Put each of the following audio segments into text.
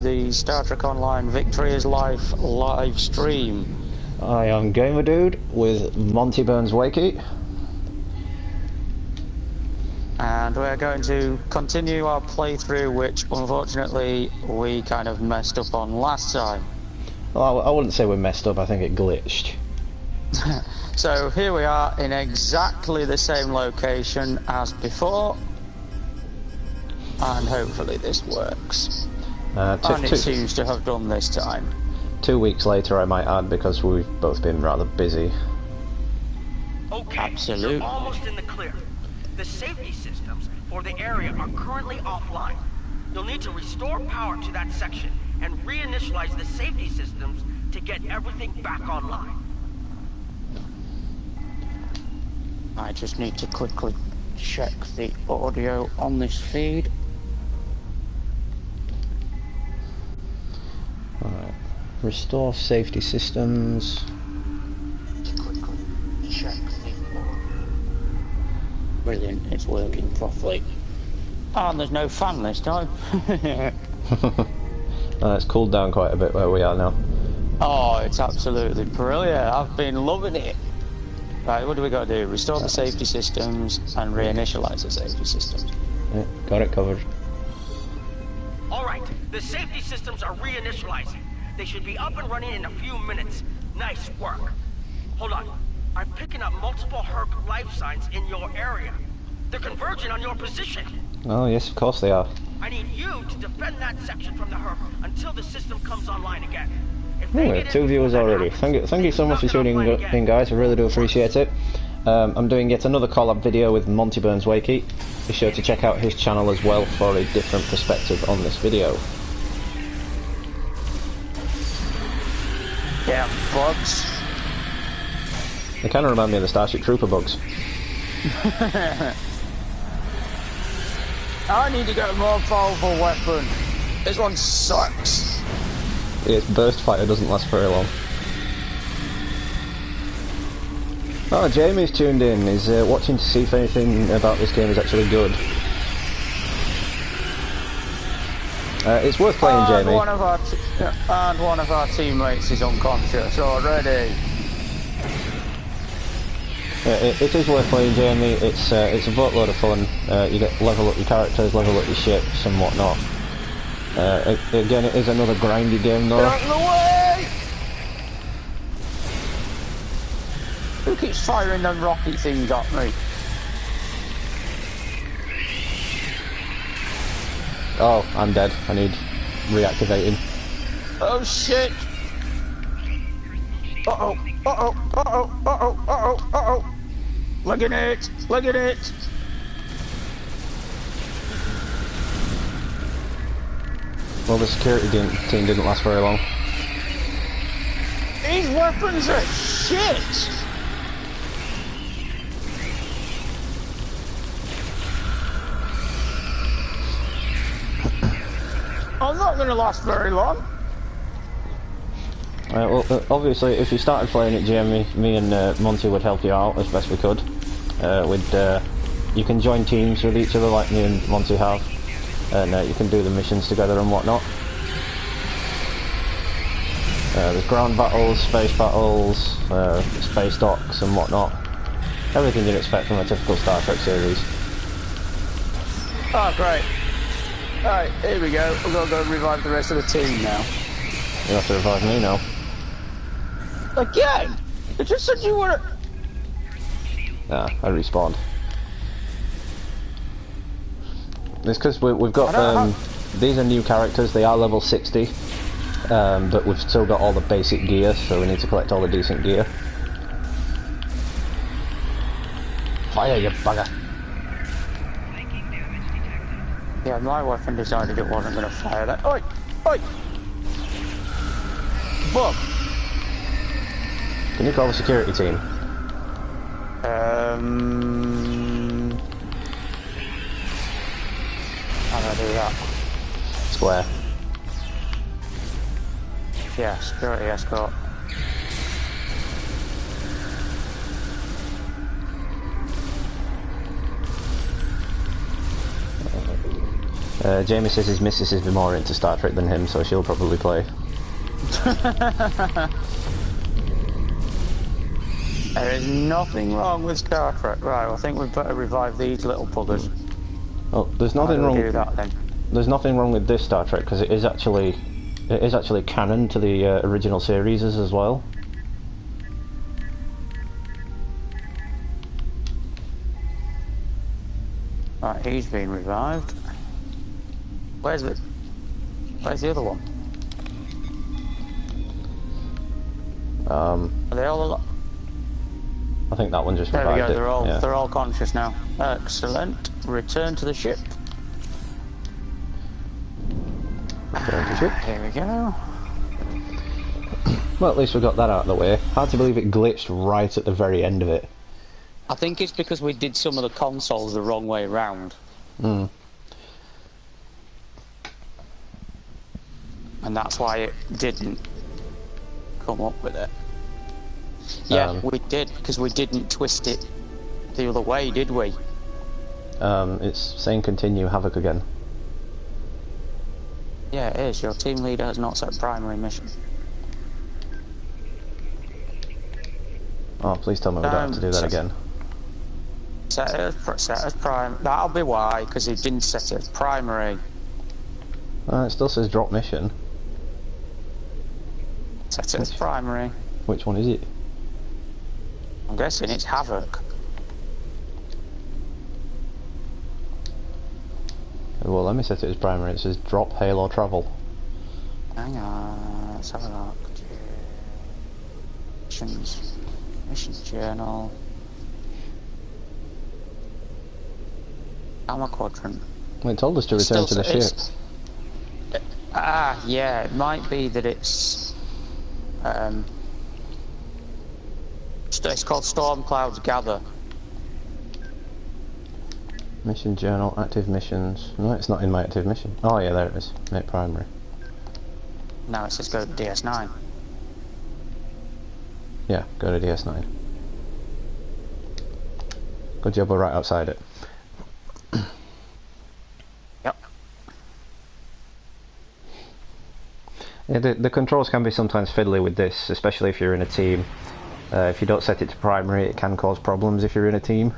The Star Trek Online Victory is Life live stream. I am Gamer Dude with Monty Burns Wakey. And we're going to continue our playthrough, which unfortunately we kind of messed up on last time. Well, I wouldn't say we messed up, I think it glitched. So here we are in exactly the same location as before. And hopefully this works. And it seems to have done this time. 2 weeks later, I might add, because we've both been rather busy. Okay, absolutely. You're almost in the clear. The safety systems for the area are currently offline. You'll need to restore power to that section and reinitialize the safety systems to get everything back online. I just need to quickly check the audio on this feed. Alright. Restore safety systems. Quickly check the audio. Brilliant, it's working properly. And there's no fan this time. It's cooled down quite a bit where we are now. Oh, it's absolutely brilliant. I've been loving it. Right, what do we got to do? Restore the safety systems and reinitialize the safety systems. Yeah, got it covered. Alright, the safety systems are reinitializing. They should be up and running in a few minutes. Nice work. Hold on. I'm picking up multiple Herc life signs in your area. They're converging on your position. Oh yes, of course they are. I need you to defend that section from the Herc until the system comes online again. Anyway, 2 viewers already. Thank you so much for tuning in, guys. I really do appreciate it. I'm doing yet another collab video with Monty Burns Wakey. Be sure to check out his channel as well for a different perspective on this video. Yeah, bugs. They kind of remind me of the Starship Trooper bugs. I need to get a more powerful weapon. This one sucks. Its burst fighter doesn't last very long. Oh, Jamie's tuned in. He's watching to see if anything about this game is actually good. It's worth playing, Jamie. One of our teammates is unconscious already. Yeah, it is worth playing, Jamie. It's a boatload of fun. You get level up your characters, level up your ships, and whatnot. Again, it is another grindy game, though. Get out of the way! Who keeps firing them rocket things at me? Oh, I'm dead. I need reactivating. Oh shit! Uh-oh, uh-oh, uh-oh, uh-oh, uh-oh, uh-oh! Look at it! Look at it! Well, the security team didn't last very long. These weapons are shit! I'm not going to last very long. Well, obviously, if you started playing it, Jamie, me and Monty would help you out as best we could. You can join teams with each other like me and Monty have, and you can do the missions together and whatnot. There's ground battles, space battles, space docks and whatnot. Everything you'd expect from a typical Star Trek series. Oh, great. Alright, here we go. We're going to go revive the rest of the team now. You have to revive me now. Again? It just said you were... Ah, I respawned. It's because we've got... these are new characters, they are level 60. But we've still got all the basic gear, so we need to collect all the decent gear. Fire, you bugger! Yeah, my weapon decided it wasn't going to fire that. Oi! Oi! Bug! Can you call the security team? How do I do that? Square. Yeah, security escort. Jamie says his missus is more into Star Trek than him, so she'll probably play. There is nothing wrong with Star Trek. Right, well, I think we'd better revive these little buggers. Oh, there's nothing wrong. Do that, then? There's nothing wrong with this Star Trek because it is actually canon to the original series as well. Right, he's been revived. Where's the other one? Are they all? I think that one just There we revived go. it. They're all conscious now. Excellent. Return to the ship. Here we go. Well, at least we got that out of the way. Hard to believe it glitched right at the very end of it. I think it's because we did some of the consoles the wrong way round. Mm. And that's why it didn't come up with it. Yeah, we did, because we didn't twist it the other way, did we? It's saying continue Havoc again. Yeah, it is. Your team leader has not set primary mission. Oh, please tell me we don't have to do that again. Set it as prime. That'll be why, because he didn't set it as primary. It still says drop mission. Set it as primary. Which one is it? I'm guessing it's Havoc. Well, let me set it as primary. It says drop, hail, or travel. Hang on, let's have a look. Missions journal. Gamma quadrant. Well, it told us to return to the ship. Yeah, it might be that it's called Storm Clouds Gather. Mission journal, active missions. No, it's not in my active mission. Oh yeah, there it is. Make primary. Now it says go to DS9. Yeah, go to DS9. Good job, we're right outside it. Yep. Yeah, the controls can be sometimes fiddly with this, especially if you're in a team. If you don't set it to primary, it can cause problems if you're in a team.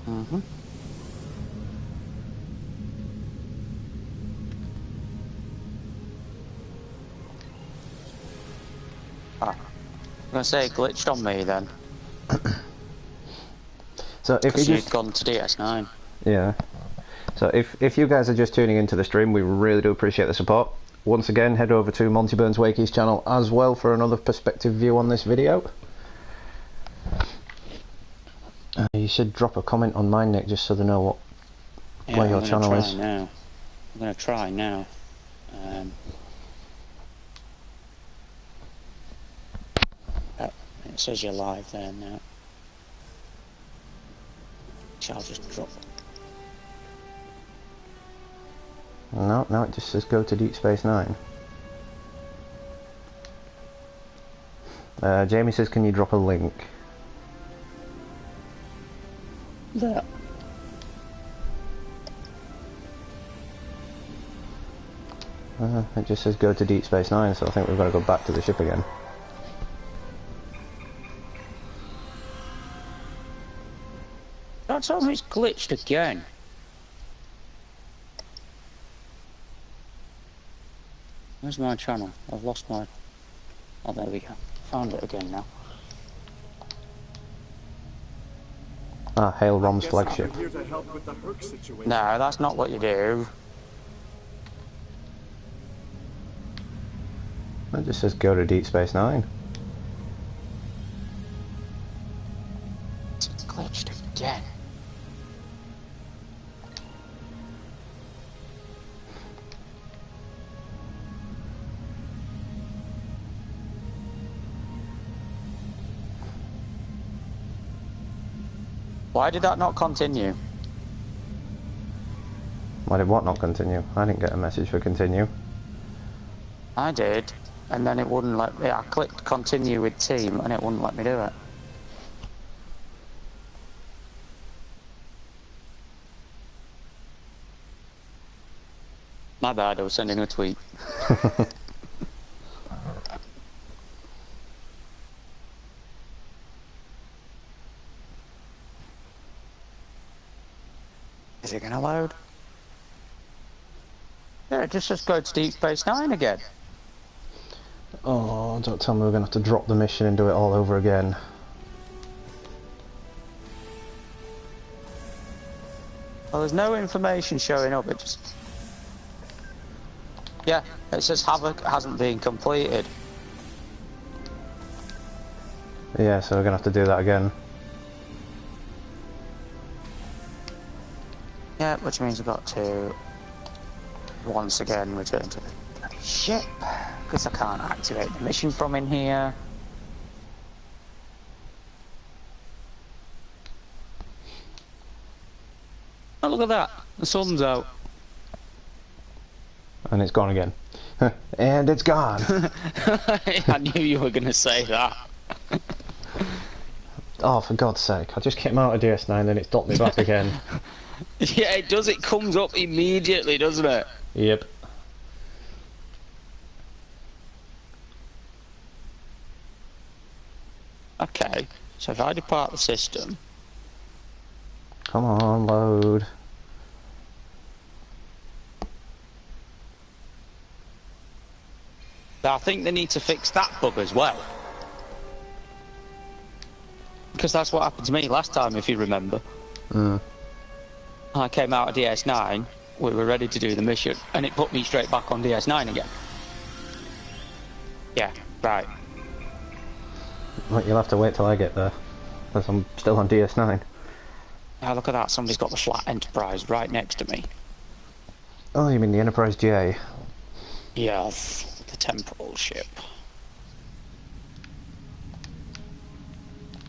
Mm-hmm. I'm gonna say it glitched on me then. So if you'd gone to DS9. Yeah. So if you guys are just tuning into the stream, we really do appreciate the support. Once again, head over to Monty Burns Wakey's channel as well for another perspective view on this video. You should drop a comment on mine, Nick, just so they know where your channel is. I'm gonna try now. It says you're live there now. I'll just drop it. No, it just says go to Deep Space Nine. Jamie says, can you drop a link? There. It just says go to Deep Space Nine, so I think we've got to go back to the ship again. Don't tell me it's glitched again. Where's my channel? I've lost my... Oh, there we go. Found it again now. Hail Rom's flagship. No, that's not what you do. It just says go to Deep Space Nine. It's glitched again. Why did that not continue? Why did what not continue? I didn't get a message for continue. I did, and then it wouldn't let me. I clicked continue with team and it wouldn't let me do it. My bad, I was sending a tweet. Is it gonna load? Yeah, just go to Deep Space Nine again. Oh, don't tell me we're gonna have to drop the mission and do it all over again. Well, there's no information showing up, it just... Yeah, it says Havoc hasn't been completed. Yeah, so we're gonna have to do that again. Yeah, which means we've got to once again return to the bloody ship, because I can't activate the mission from in here. Oh, look at that, the sun's out. And it's gone again. And it's gone! I knew you were going to say that. Oh, for God's sake, I just came out of DS9 then it's docked me back again. Yeah, it does, it comes up immediately, doesn't it? Yep. Okay, so if I depart the system... Come on, load. I think they need to fix that bug as well. Because that's what happened to me last time, if you remember. I came out of DS9, we were ready to do the mission, and it put me straight back on DS9 again. Yeah, right. Well, you'll have to wait till I get there, because I'm still on DS9. Now look at that, somebody's got the flat Enterprise right next to me. Oh, you mean the Enterprise J? Yeah, the temporal ship.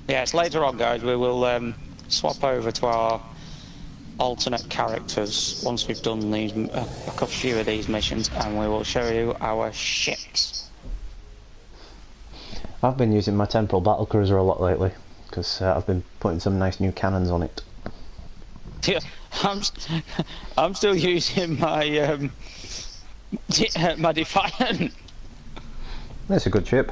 Yes, later on, guys, we will swap over to our alternate characters once we've done these a few of these missions, and we will show you our ships. I've been using my temporal battlecruiser a lot lately, because I've been putting some nice new cannons on it. Yeah, I'm still using my my Defiant. It's a good ship.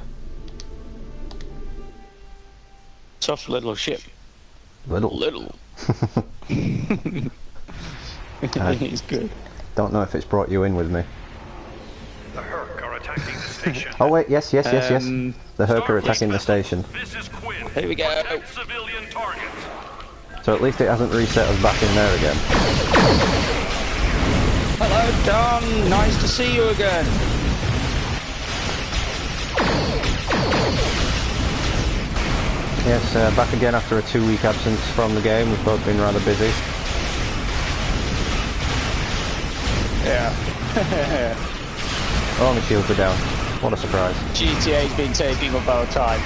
Tough little ship. Little. It's good. Don't know if it's brought you in with me. The Herc are attacking the station. Oh wait, yes. The Herc are attacking the station. This is Quinn. Here we go. Protect civilian targets. So at least it hasn't reset us back in there again. Hello, Don. Nice to see you again. Yes, back again after a 2-week absence from the game. We've both been rather busy. Yeah. Oh, my shields are down. What a surprise. GTA's been taking up our time.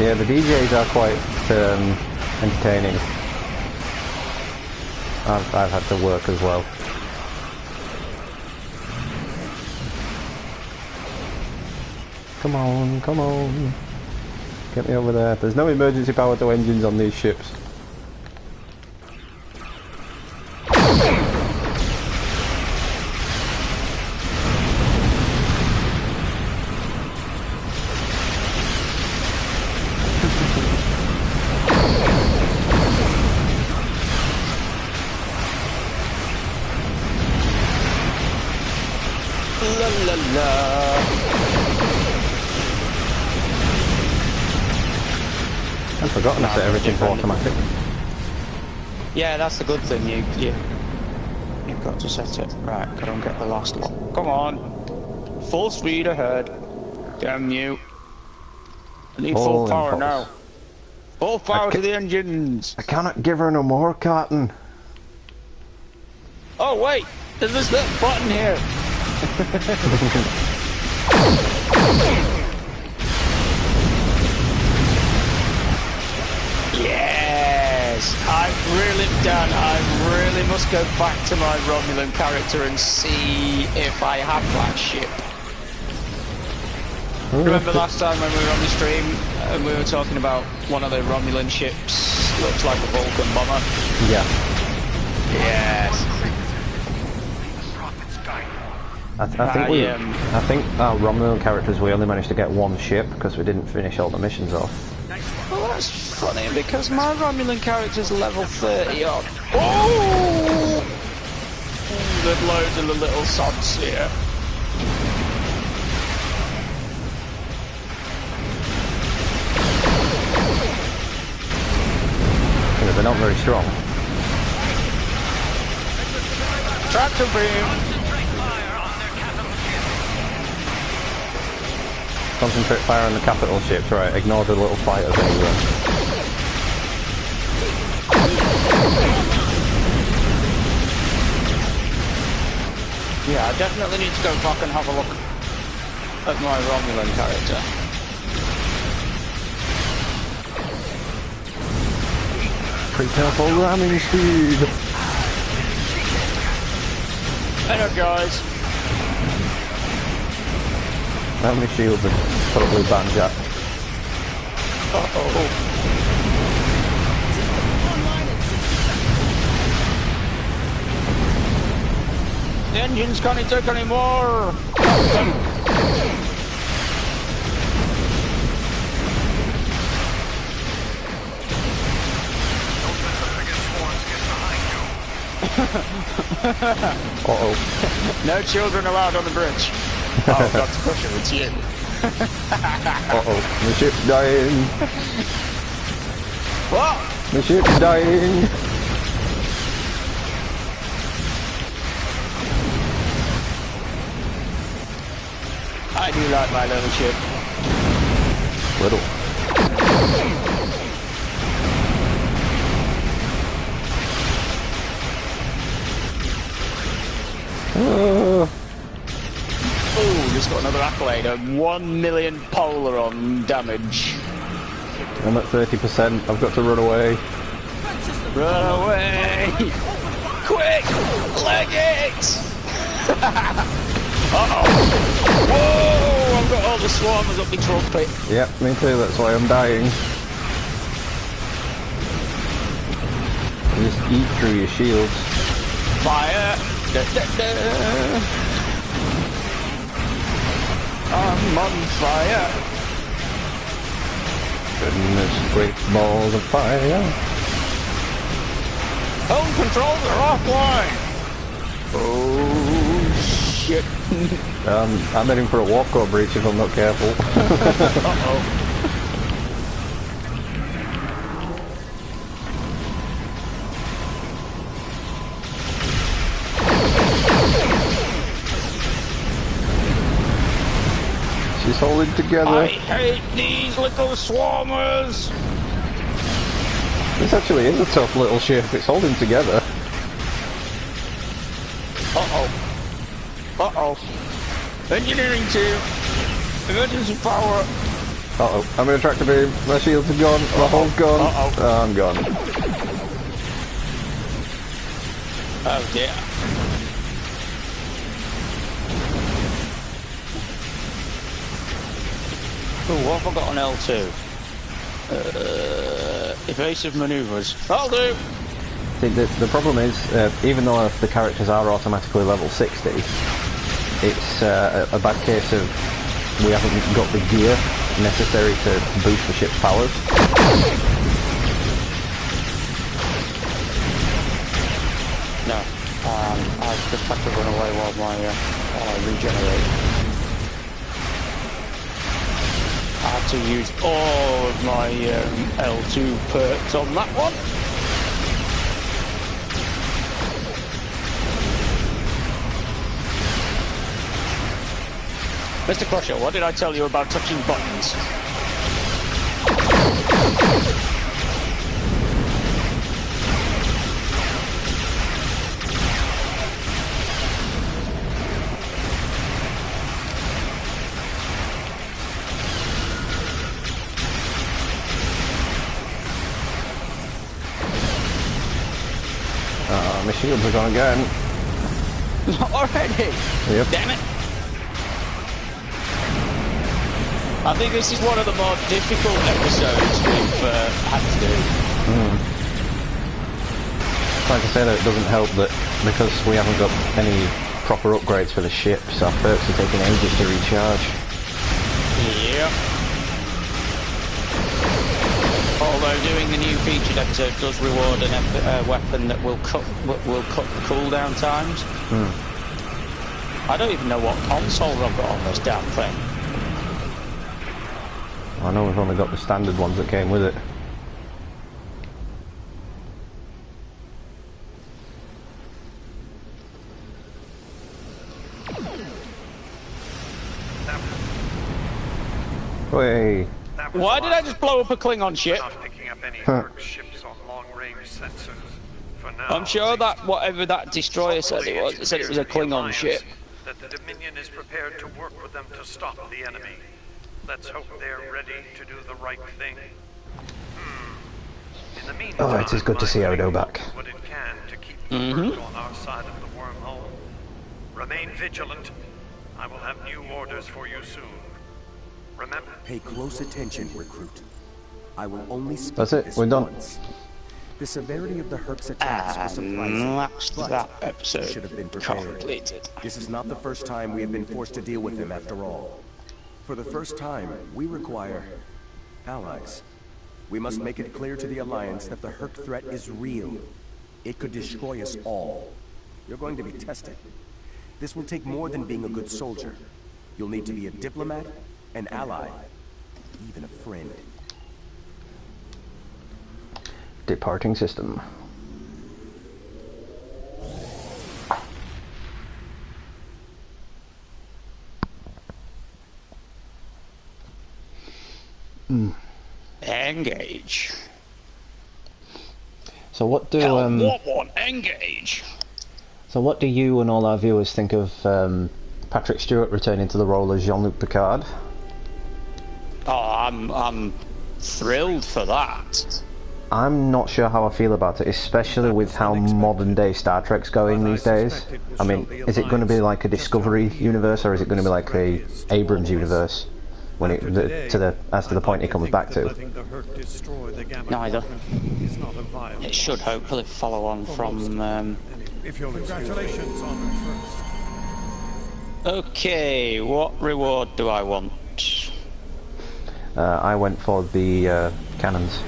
Yeah, the DJs are quite entertaining. I've had to work as well. Come on. Get me over there. There's no emergency power to engines on these ships. La la la. I've forgotten to set everything to automatic. Yeah, that's the good thing. You've got to set it right. I don't get the last lot. Come on, full speed ahead. Damn you! I need full power now. Full power to the engines. I cannot give her no more, Cotton. Oh wait, there's this little button here. Yes, I really must go back to my Romulan character and see if I have that ship. Remember last time when we were on the stream and we were talking about one of the Romulan ships looks like a Vulcan bomber? Yeah. Yes. I think our Romulan characters, we only managed to get one ship because we didn't finish all the missions off. Well, that's funny because my Romulan character's level 30 odd. Oh! There's loads of the little sods here. Yeah, they're not very strong. Tractor beam! Concentrate fire on the capital ships, right, ignore the little fighters anyway. Yeah, I definitely need to go back and have a look at my Romulan character. Prepare for ramming speed! Energize! How many shields have totally banned Jack? Uh-oh. The engines can't take any more! Uh-oh. No children allowed on the bridge. Oh, Dr. Crusher, it's you. Uh-oh. The ship's dying. What? The ship's dying. I do like my little ship. Little. Oh, just got another accolade. 1 million polar on damage. I'm at 30%. I've got to run away. Run away! Quick! Leg it! Uh-oh! Whoa! I've got all the swarmers up my trumpet. Yep, me too. That's why I'm dying. You just eat through your shields. Fire! Da, da, da. I'm on fire! Goodness, great balls of fire. Home controls are offline! Oh, shit. I'm heading for a walk-up breach if I'm not careful. Uh-oh. She's holding together. I hate these little swarmers! This actually is a tough little ship. It's holding together. Uh-oh. Uh-oh. Engineering team. Emergency power. Uh-oh. I'm in a tractor beam. My shields are gone. My hull's gone. Uh-oh. Oh, I'm gone. Oh dear. Oh, what have I got on L2? Evasive manoeuvres. That'll do! See, the problem is, even though the characters are automatically level 60, it's a bad case of we haven't got the gear necessary to boost the ship's powers. No. I just have to run away while I regenerate. I had to use all of my L2 perks on that one. Mr. Crusher, what did I tell you about touching buttons? My shields are gone again. Already? Yep. Damn it. I think this is one of the more difficult episodes we've had to do. Like I said, it doesn't help that because we haven't got any proper upgrades for the ship, so our perks are taking ages to recharge. Yep. Although doing the new featured episode does reward a weapon that will cut the cooldown times. I don't even know what consoles I've got on this damn thing. I know we've only got the standard ones that came with it. Hey. Why did I just blow up a Klingon ship? Not picking up any Herc ships on long-range sensors. For now, I'm sure that whatever that destroyer said it was, it said it was a Klingon ship. That the Dominion is prepared to work with them to stop the enemy. Let's hope they're ready to do the right thing. In the meantime, Oh, it is good to see Odo back. What it can to keep the Herc on our side of the wormhole. Remain vigilant. I will have new orders for you soon. Remember. Pay close attention, recruit. I will only speak That's it, this we're done. once. The severity of the Herc's attacks was surprising, That's but that you episode should have been prepared. completed. This is not the first time we have been forced to deal with him after all. For the first time, we require allies. We must make it clear to the Alliance that the Herc threat is real. It could destroy us all. You're going to be tested. This will take more than being a good soldier. You'll need to be a diplomat, an ally, even a friend. Departing system. Engage. So what do What one? Engage. so what do you and all our viewers think of Patrick Stewart returning to the role as Jean-Luc Picard? Oh, I'm thrilled for that. I'm not sure how I feel about it, especially with how modern day Star Trek's going these days. I mean, is it going to be like a Discovery universe, or is it going to be like a Abrams universe when it as to the point it comes back to? Neither. It should hopefully follow on from. Congratulations on it first. Okay, what reward do I want? I went for the cannons.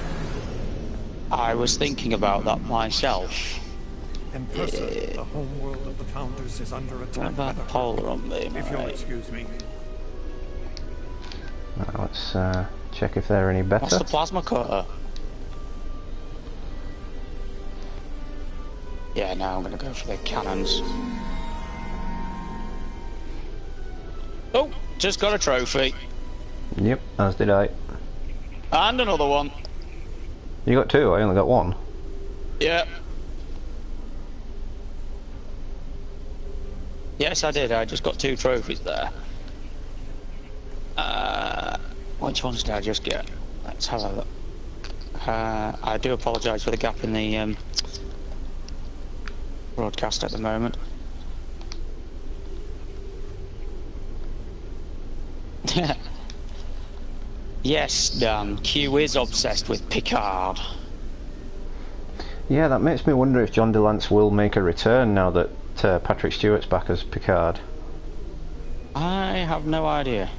I was thinking about that myself. Impressive. The home world of the Founders is under What attack. about the polar on me? If you'll excuse me. Let's check if they're any better. What's the plasma cutter? Yeah, now I'm gonna go for the cannons. Oh, just got a trophy. Yep, as did I. And another one. You got two, I only got one. Yep. Yes, I did. I just got 2 trophies there. Which ones did I just get? Let's have a look. I do apologise for the gap in the broadcast at the moment. Yes, Dan. Q is obsessed with Picard. Yeah, that makes me wonder if John DeLance will make a return now that Patrick Stewart's back as Picard. I have no idea.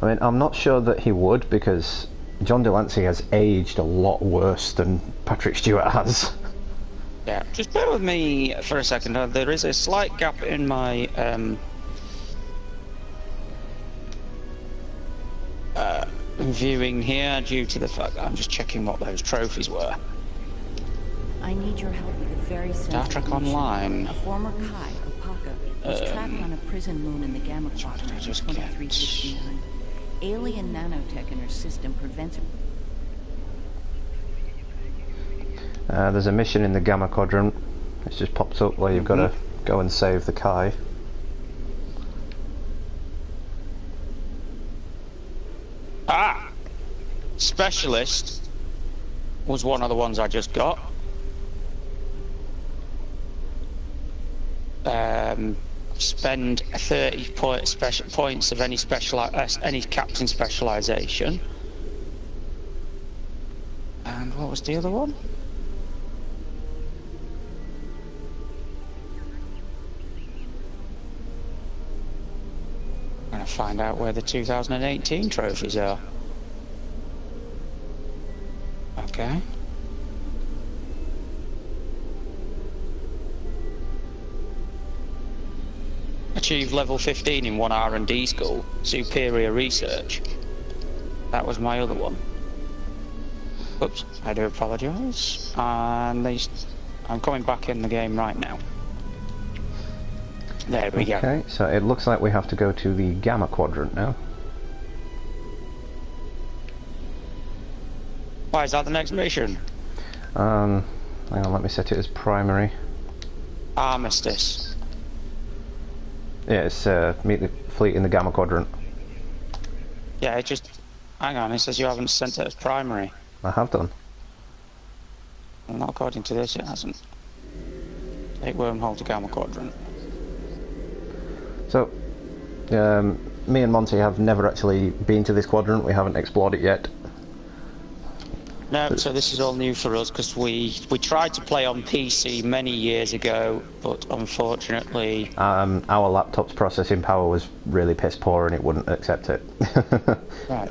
I mean, I'm not sure that he would, because John Delancey has aged a lot worse than Patrick Stewart has. Yeah, just bear with me for a second. There is a slight gap in my viewing here due to the fact that I'm just checking what those trophies were. I need your help with a very Star sensitive Trek mission. Online. A former Kai, Opaka, was trapped on a prison moon in the Gamma Quadrant in just get- 2369. Alien nanotech in her system prevents her. There's a mission in the Gamma Quadrant. It's just popped up where you've got to go and save the Kai. Ah! Specialist was one of the ones I just got. Spend 30 points of any any captain specialisation. And what was the other one? find out where the 2018 trophies are. Okay. Achieved level 15 in one R&D school. Superior research. That was my other one. Oops, I do apologise. And I'm coming back in the game right now. There we go. Okay, so it looks like we have to go to the Gamma Quadrant now. Why is that the next mission? Hang on, let me set it as primary. Armistice. Yeah, it's meet the fleet in the Gamma Quadrant. Yeah, it just... Hang on, it says you haven't sent it as primary. I have done. Well, not according to this, it hasn't. Take wormhole to Gamma Quadrant. So, me and Monty have never actually been to this quadrant. We haven't explored it yet. No, so this is all new for us because we tried to play on PC many years ago, but unfortunately... our laptop's processing power was really piss poor and it wouldn't accept it. Right.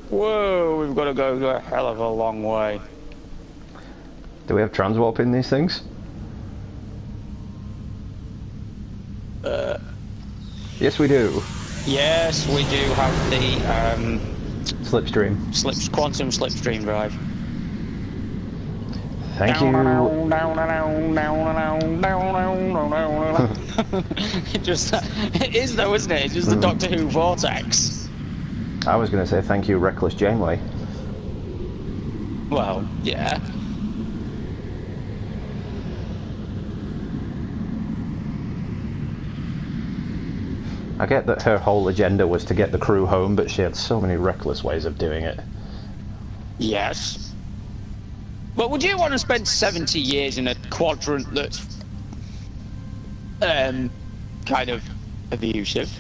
Whoa, we've got to go a hell of a long way. Do we have transwarp in these things? Yes, we do. Yes, we do have the Slipstream. quantum slipstream drive. Thank you. It is though, isn't it? It's just the Doctor Who vortex. I was going to say thank you, Reckless Janeway. Well, yeah. I get that her whole agenda was to get the crew home, but she had so many reckless ways of doing it. Yes. But would you want to spend 70 years in a quadrant that's kind of abusive?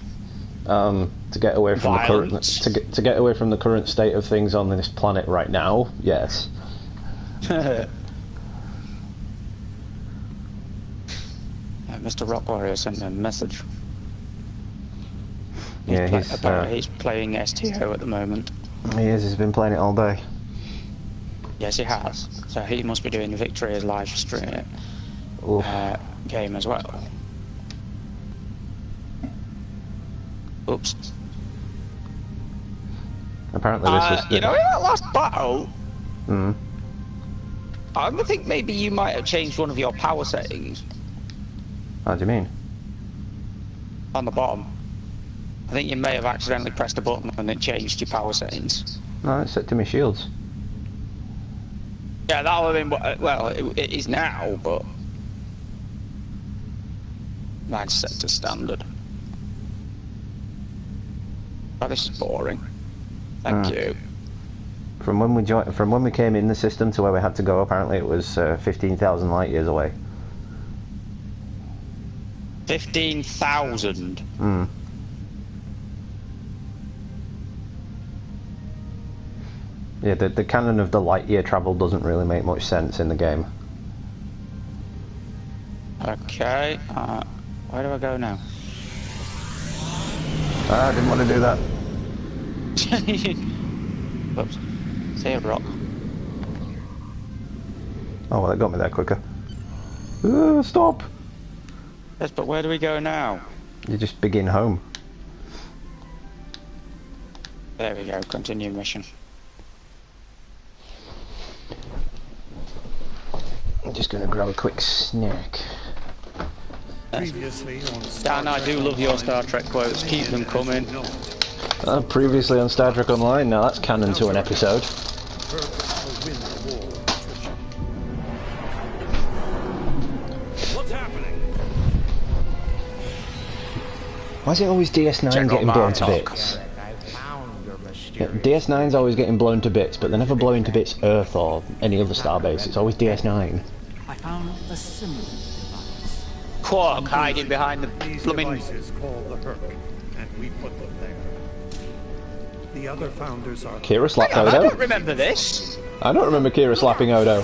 To get away from Violence. the current to get away from the current state of things on this planet right now, yes. Mr. Rock Warrior sent me a message. Yeah, He's playing STO at the moment. He is. He's been playing it all day. Yes, he has. So he must be doing the Victory as live stream game as well. Oops. Apparently this is... You know, in that last battle, Mm. I think maybe you might have changed one of your power settings How do you mean? on the bottom. I think you may have accidentally pressed a button and it changed your power settings. No, it's set to my shields. Yeah, that would have been, well, it is now, but mine's set to standard. Oh, this is boring. Thank you. From when we came in the system to where we had to go, apparently it was 15,000 light years away. 15,000. Mm. Yeah, the canon of the light year travel doesn't really make much sense in the game. Okay, where do I go now? I didn't want to do that. Whoops. See a rock. Oh, well, it got me there quicker. Stop! Yes, but where do we go now? You just begin home. There we go, continue mission. I'm just going to grab a quick snack. Previously on Dan, I do love your Star Trek quotes, keep them coming. Previously on Star Trek Online, now that's canon to an episode. What's happening? Why is it always DS9 General getting blown to Martok. bits? Yeah, DS9's always getting blown to bits, but they're never blowing to bits Earth or any other starbase. It's always DS9. I found a similar device. Quark hiding behind the These blooming... devices called the Herc, and we put them there. The other founders are... Kira slapped Hang on, I Odo. don't remember this. I don't remember Kira slapping Odo.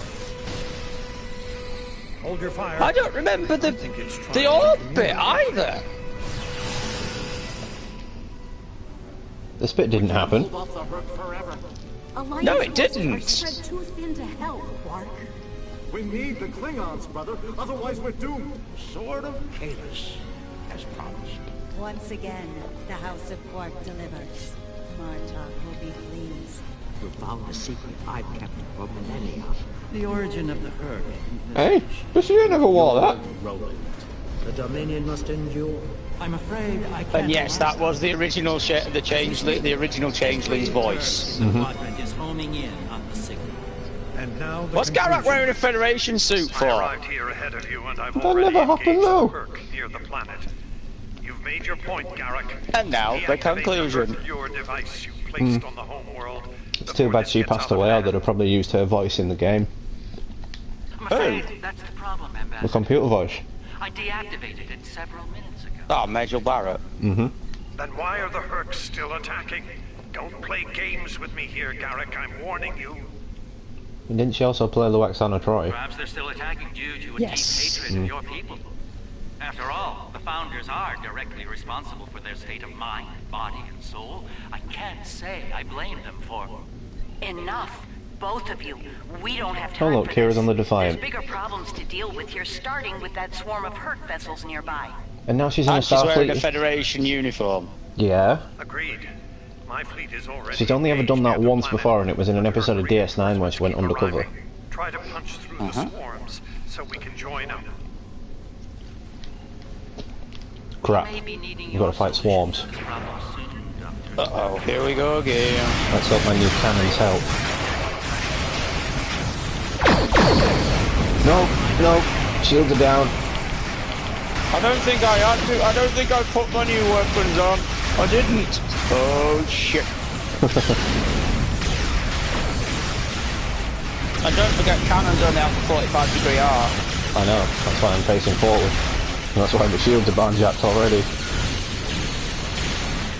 Hold your fire. I don't remember the think it's trying the to orb communicate. bit either. This bit didn't happen. Hold off the hurt forever. Alliance No, it forces are didn't. spread too thin to help, Quark. We need the Klingons, brother. Otherwise we're doomed. Sword of Kalis, as promised. Once again, the House of Quark delivers. Martok will be pleased. You found a secret I've kept for millennia. The origin of the herd. Hey, but you never wore that. Roland. The Dominion must endure. I'm afraid I can't. And yes, that was the original the original changeling's voice. The quadrant is homing in on the signal. And now the What's Garak wearing a Federation suit I for? arrived here ahead of you, and I've That already never happened, engaged though. the Hurk near the planet. You've made your point, Garak. And now, the conclusion. Your device you placed on the home world. It's too bad she passed away. I would have probably used her voice in the game. I'm afraid that's the problem, The Ambassador. computer voice. I deactivated it several minutes ago. Oh, Major Barrett. Mm-hmm. Then why are the Hurks still attacking? Don't play games with me here, Garak. I'm warning you. And didn't she also play Luxana Troy? Perhaps they're still attacking due to a Yes. deep hatred of your people. After all, the Founders are directly responsible for their state of mind, body, and soul. I can't say I blame them for... Enough. Both of you. We don't have Oh time look, for Kira's this. on the Defiant. There's bigger problems to deal with here, starting with that swarm of hurt vessels nearby. And now she's in a And she's wearing a Starfleet. Federation uniform. Yeah. Agreed. My fleet is already She's only ever done that engaged near the once planet. before, and it was in an episode of DS9 where she went Keep undercover. arriving. Try to punch through the swarms so we can join up. Crap. May be needing We've got your to fight solutions swarms. to this problem soon, Doctor. Uh-oh, here we go again. Let's hope my new cannons help. No, no. Shields are down. I don't think I had to. I don't think I put my new weapons on. I didn't. Oh, shit. And don't forget, cannons only have a 45-degree arc. I know, that's why I'm facing forward. And that's why the shields are barnjacked already.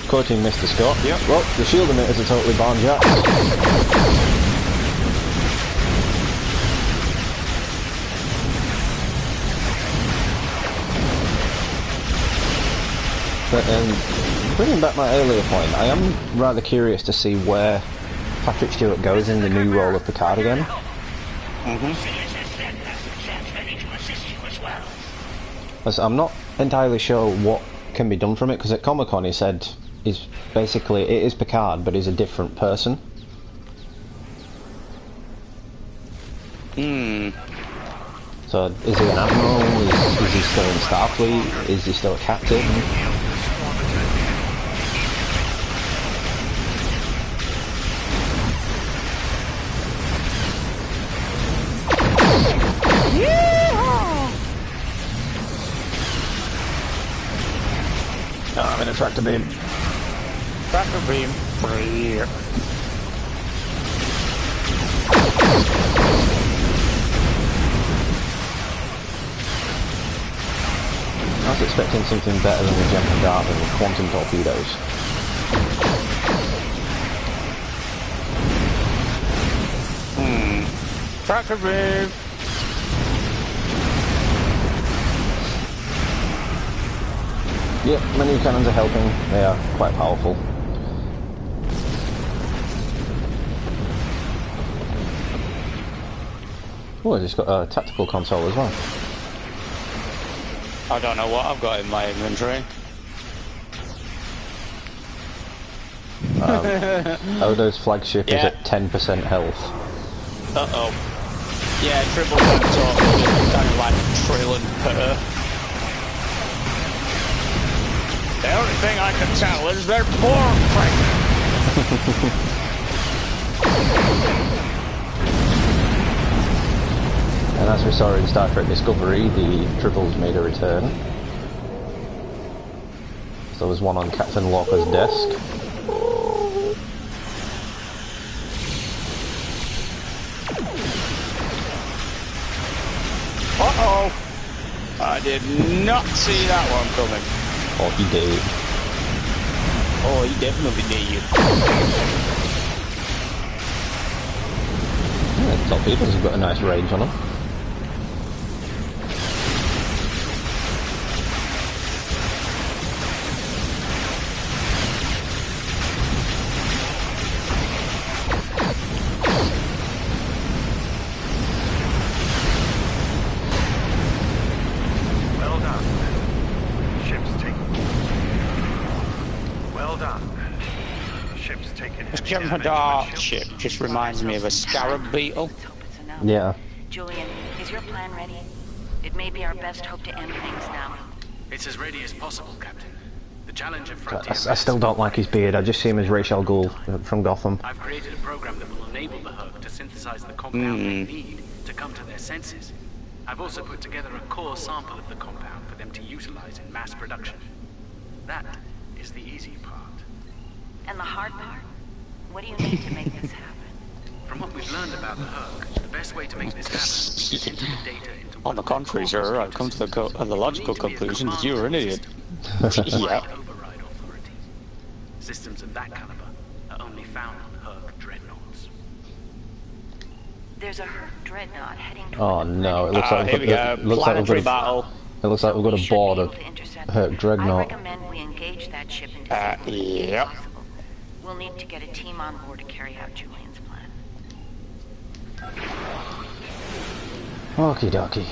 Quoting Mr. Scott. Yep. Well, the shield emitters are totally barnjacked. But bringing back my earlier point, I am rather curious to see where Patrick Stewart goes in the new role of Picard again. As I'm not entirely sure what can be done from it, because at Comic-Con he said he's basically, it is Picard, but he's a different person. So, is he an admiral? Is he still in Starfleet? Is he still a captain? Oh, I'm in a tractor beam. Tractor beam. Free. I was expecting something better than the Gem of Darwin with quantum torpedoes. Tractor beam. Yep, my new cannons are helping. They are quite powerful. Oh, it's got a tactical console as well. I don't know what I've got in my inventory. Odo's flagship is Yeah. at 10% health. Uh-oh. Yeah, triple tap torpedo, kind of like trill and purr. The only thing I can tell is they're more pregnant. And as we saw in Star Trek Discovery, the triples made a return. So there was one on Captain Lorca's desk. Uh-oh. I did not see that one coming. Oh, he did. Oh, he definitely did. Yeah, torpedoes have got a nice range on them. This Jem'Hadar ship just reminds me of a scarab beetle. Let's hope it's enough. Yeah. Julian, is your plan ready? It may be our best hope to end things now. It's as ready as possible, Captain. The challenge of I Frontier... still don't like his beard. I just see him as Ra's al Ghul from Gotham. I've created a program that will enable the Hurk to synthesize the compound they need to come to their senses. I've also put together a core sample of the compound for them to utilize in mass production. That is the easy part. And the hard part? What do you need to make this happen? From what we've learned about the Hurk, the best way to make this happen is to enter the data into... On the contrary, sir, I've come to the logical conclusion that you're an idiot. Yeah. Override authority. Systems of that caliber are only found on Hurk dreadnoughts. There's a Hurk dreadnought heading Oh toward the no! It planet. looks like Here we go. Planetary battle. It looks like we've got We a should be board able of to intercept Hurk it. dreadnought. I recommend we engage that ship and disable it if yep. possible. We'll need to get a team on board to carry out Julian's plan. Okie dokie.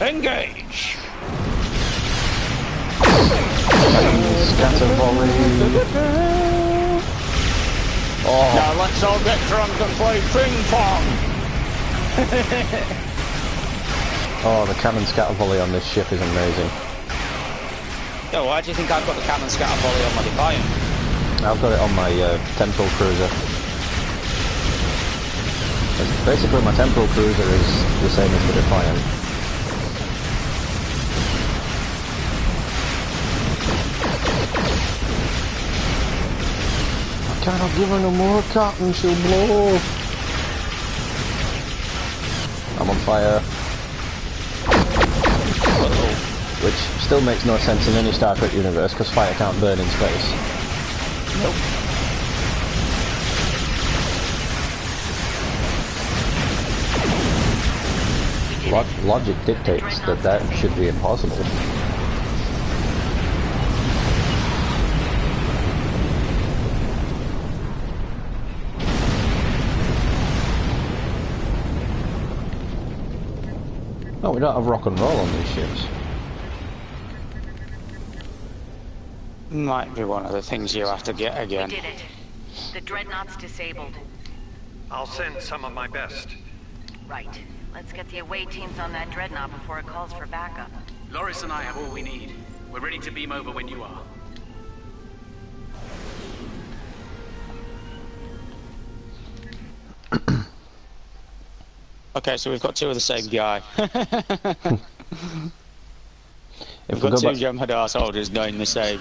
Engage! Scatter volley. Oh, Now let's all get drunk and play ping pong! oh, the cannon scatter volley on this ship is amazing. Yo, why do you think I've got the cannon scatter volley on my Defiant? I've got it on my temporal cruiser. Basically, my temporal cruiser is the same as the Defiant. I cannot give her no more cotton, she'll blow. I'm on fire. Which still makes no sense in any Star Trek universe, because fire can't burn in space. Nope. Logic dictates that that should be impossible. Oh, we don't have rock and roll on these ships. Might be one of the things you have to get again. We did it. The dreadnought's disabled. I'll send some of my best. Right. Let's get the away teams on that dreadnought before it calls for backup. Loris and I have all we need. We're ready to beam over when you are. Okay, so we've got two of the same guy. If We've got two back, Jem'Hadar soldiers going the same.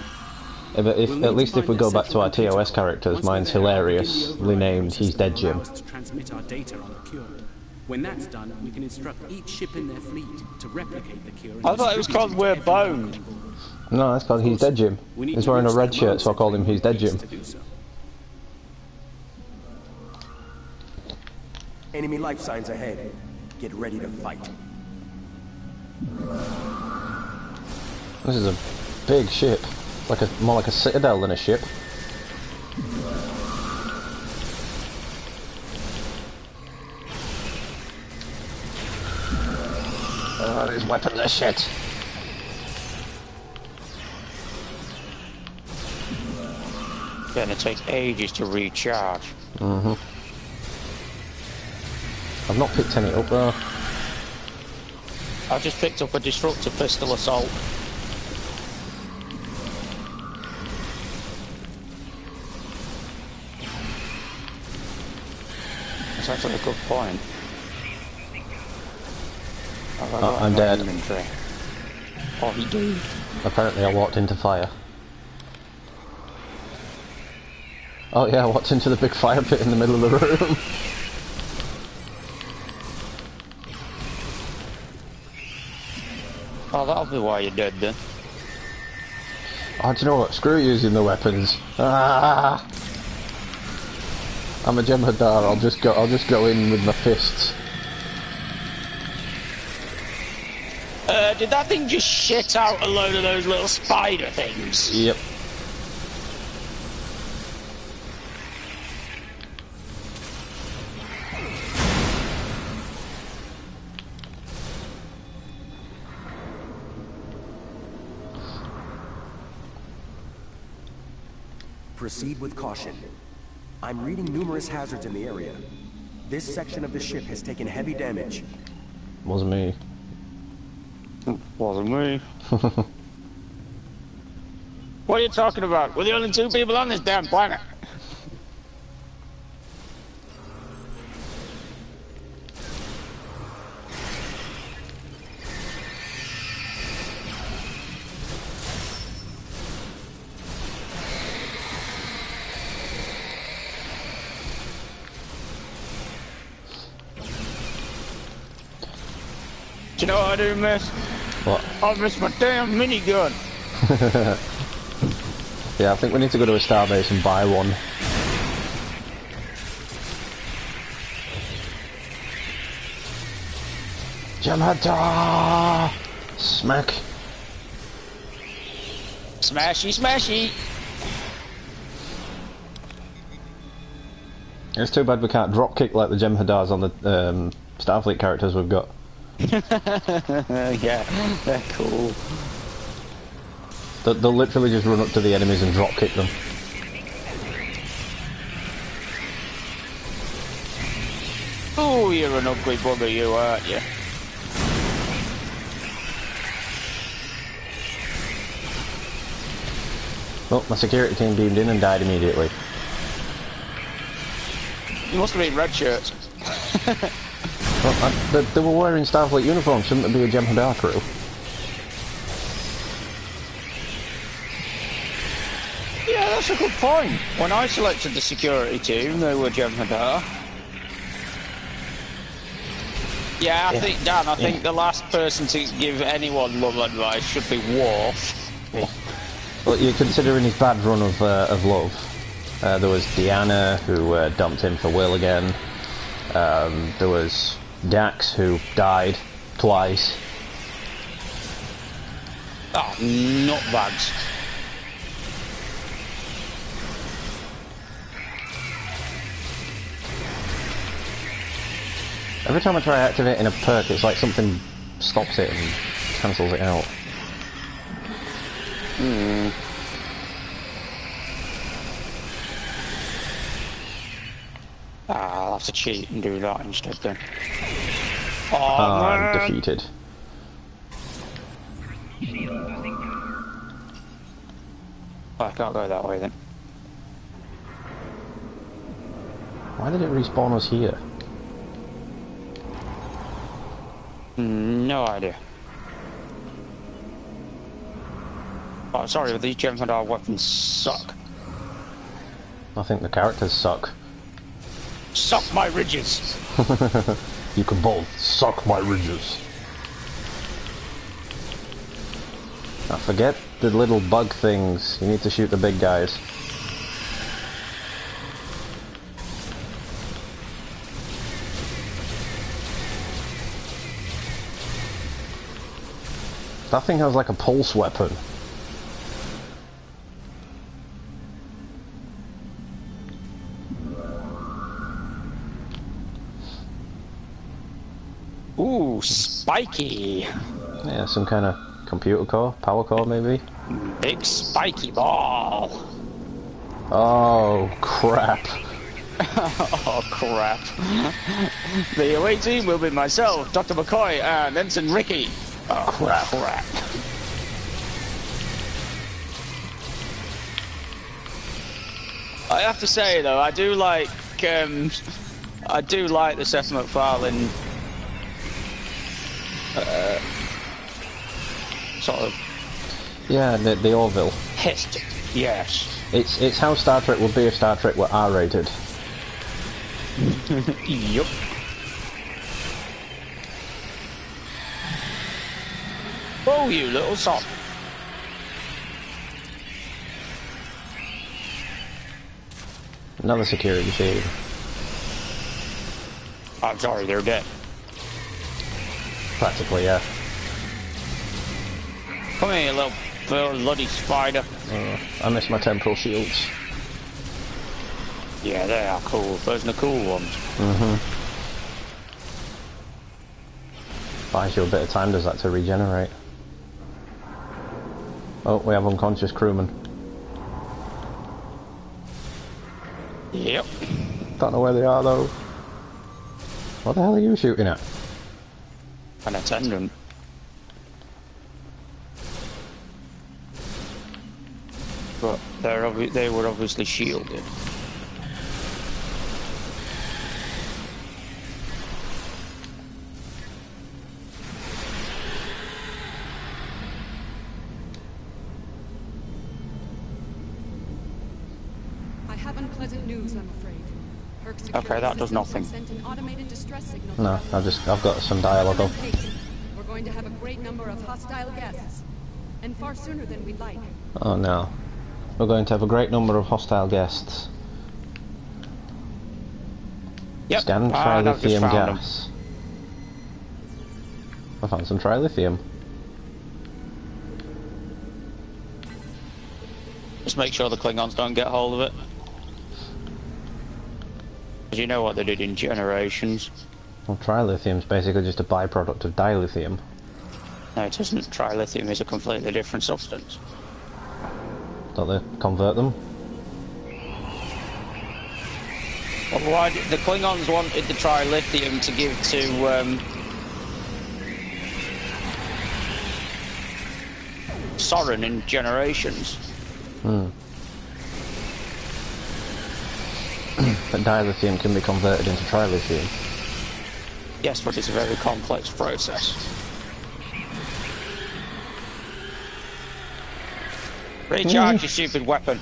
at least if we go back to our TOS characters, mine's hilariously named He's Dead Jim. To transmit our data on the cure. When that's done, we can instruct each ship in their fleet to replicate the cure. I thought it was called We're Boned. No, that's called He's Dead Jim. He's wearing a red shirt, so I called him He's Dead Jim. Enemy life signs ahead. Get ready to fight. This is a big ship. More like a citadel than a ship. Oh, these weapons are shit. Gonna take ages to recharge. Mm-hmm. I've not picked any up though. I just picked up a disruptor pistol assault. That's actually a good point. I'm dead. Inventory. Oh, he did. Apparently I walked into fire. Oh yeah, I walked into the big fire pit in the middle of the room. Oh, that'll be why you're dead then. Oh, do you know what? Screw using the weapons. Ah! I'm a Jem'Hadar. I'll just go in with my fists. Did that thing just shit out a load of those little spider things? Yep. Proceed with caution. I'm reading numerous hazards in the area. This section of the ship has taken heavy damage. Wasn't me. Wasn't me. What are you talking about? We're the only 2 people on this damn planet. Do you know what I do miss? What? I miss my damn minigun. Yeah, I think we need to go to a starbase and buy one. Jamhata! Smack! Smashy, smashy! It's too bad we can't drop kick like the Jem'Hadars on the Starfleet characters we've got. Yeah, they're cool. They'll literally just run up to the enemies and drop kick them. Oh, you're an ugly bugger, you, aren't you? Oh, my security team beamed in and died immediately. You must have been red shirts. Well, they were wearing Starfleet uniforms, shouldn't it be a Jem'Hadar crew? Yeah, that's a good point. When I selected the security team, they were Jem'Hadar. Yeah, I think, Dan, I think the last person to give anyone love advice should be Worf. Well, you're considering his bad run of love. There was Deanna, who dumped him for Will again. There was Dax, who died twice. Oh, nutbags. Every time I try activating a perk, it's like something stops it and cancels it out. I'll have to cheat and do that instead then. Oh, man. Defeated. Oh, I can't go that way then. Why did it respawn us here? No idea. Oh, sorry, these Jem'Hadar weapons suck. I think the characters suck. Suck my ridges! You can both suck my ridges. Now forget the little bug things. You need to shoot the big guys. That thing has like a pulse weapon. Ooh, spiky! Yeah, some kind of computer core, power core maybe? Big spiky ball! Oh, crap. Oh, crap. The away team will be myself, Dr. McCoy, and Ensign Ricky. Oh, crap. I have to say, though, I do like the Seth MacFarlane sort of... Yeah, the Orville. History, yes. It's how Star Trek would be if Star Trek were R-rated. Yup. Oh, you little sop. Another security shield. I'm sorry, they're dead. Practically, yeah. Come here, you little bloody spider. I miss my temporal shields. Yeah, they are cool. Those are the cool ones. Buys you a bit of time, does that, to regenerate? Oh, we have unconscious crewmen. Yep. Don't know where they are though. What the hell are you shooting at? An attendant. But they were obviously shielded. I have unpleasant news, I'm afraid. Okay, that does nothing. Sent an automated distress signal. No, I've got some dialogue on. We're going to have a great number of hostile guests, and far sooner than we'd like. Oh no. We're going to have a great number of hostile guests. Yep. Scan trilithium gas. I found some trilithium. Just make sure the Klingons don't get hold of it. Because you know what they did in Generations. Well, trilithium's basically just a byproduct of dilithium. No, it isn't. Trilithium is a completely different substance. Don't they convert them? Well, why did the Klingons wanted the trilithium to give to Soren in Generations. But dilithium can be converted into trilithium. Yes, but it's a very complex process. Recharge your stupid weapon.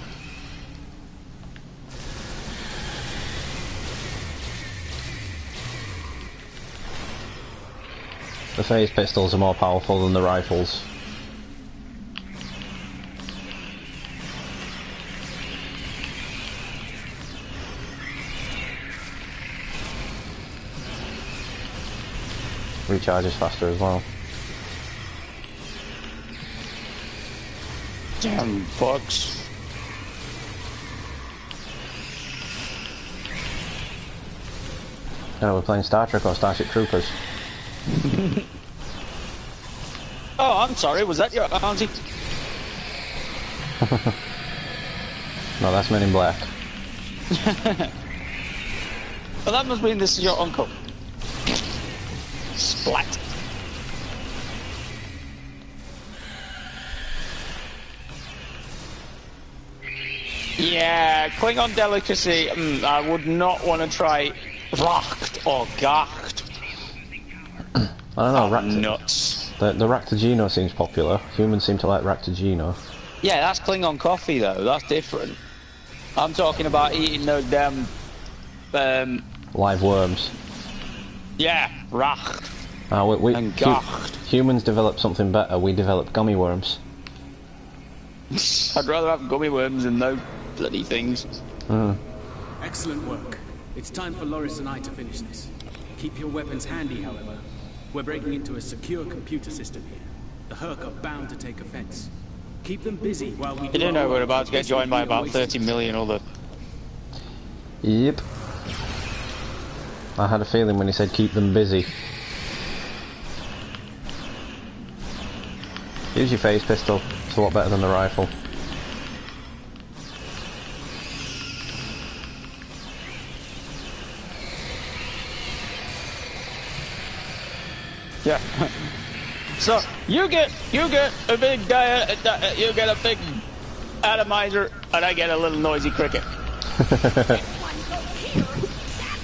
The phase pistols are more powerful than the rifles. Recharges faster as well. Damn bugs. Yeah, we're playing Star Trek or Starship Troopers. Oh, I'm sorry, was that your auntie? No, that's Men in Black. Well, that must mean this is your uncle. Splat. Yeah, Klingon delicacy. I would not want to try Racht or Gacht. I don't know, nuts. The Raktajino seems popular. Humans seem to like Raktajino. Yeah, that's Klingon coffee though. That's different. I'm talking about eating those damn live worms. Yeah, Racht. And Gacht. Humans developed something better. We developed gummy worms. I'd rather have gummy worms than those bloody things. Excellent work. It's time for Loris and I to finish this. Keep your weapons handy, however. We're breaking into a secure computer system here. The Herc are bound to take offense. Keep them busy while we do. You do know we're about to get joined by about 30 million other. Yep. I had a feeling when he said keep them busy. Use your phase pistol. It's a lot better than the rifle. Yeah. So you get a big you get a big atomizer, and I get a little noisy cricket.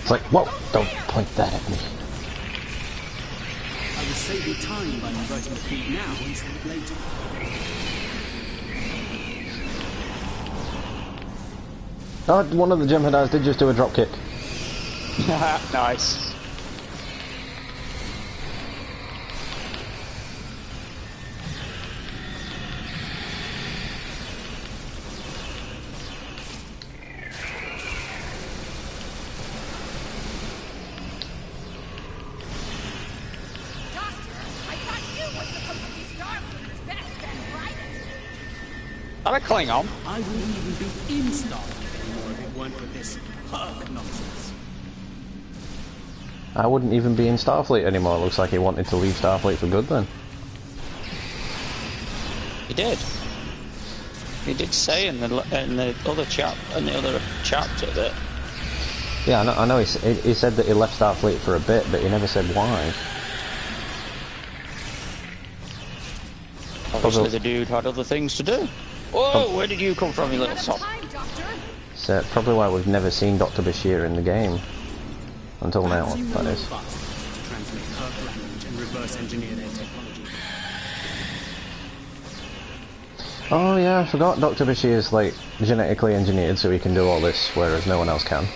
It's like, whoa! Don't point that at me. I was saving time by inviting the fleet now instead of later. Oh, one of the Jem'Hadars did just do a drop kick. Nice. Are I Klingon? I wouldn't even be in Starfleet anymore if it weren't for this Herc nonsense. I wouldn't even be in Starfleet anymore. Looks like he wanted to leave Starfleet for good then. He did. He did say in the other chapter that Yeah, I know he said that he left Starfleet for a bit, but he never said why. Obviously the dude had other things to do. Whoa, where did you come from, you little sop? So probably why we've never seen Dr. Bashir in the game. Until now, that is. To transmit Kirk language and reverse engineer their technology. Oh yeah, I forgot Dr. Bashir's like genetically engineered so he can do all this, whereas no one else can.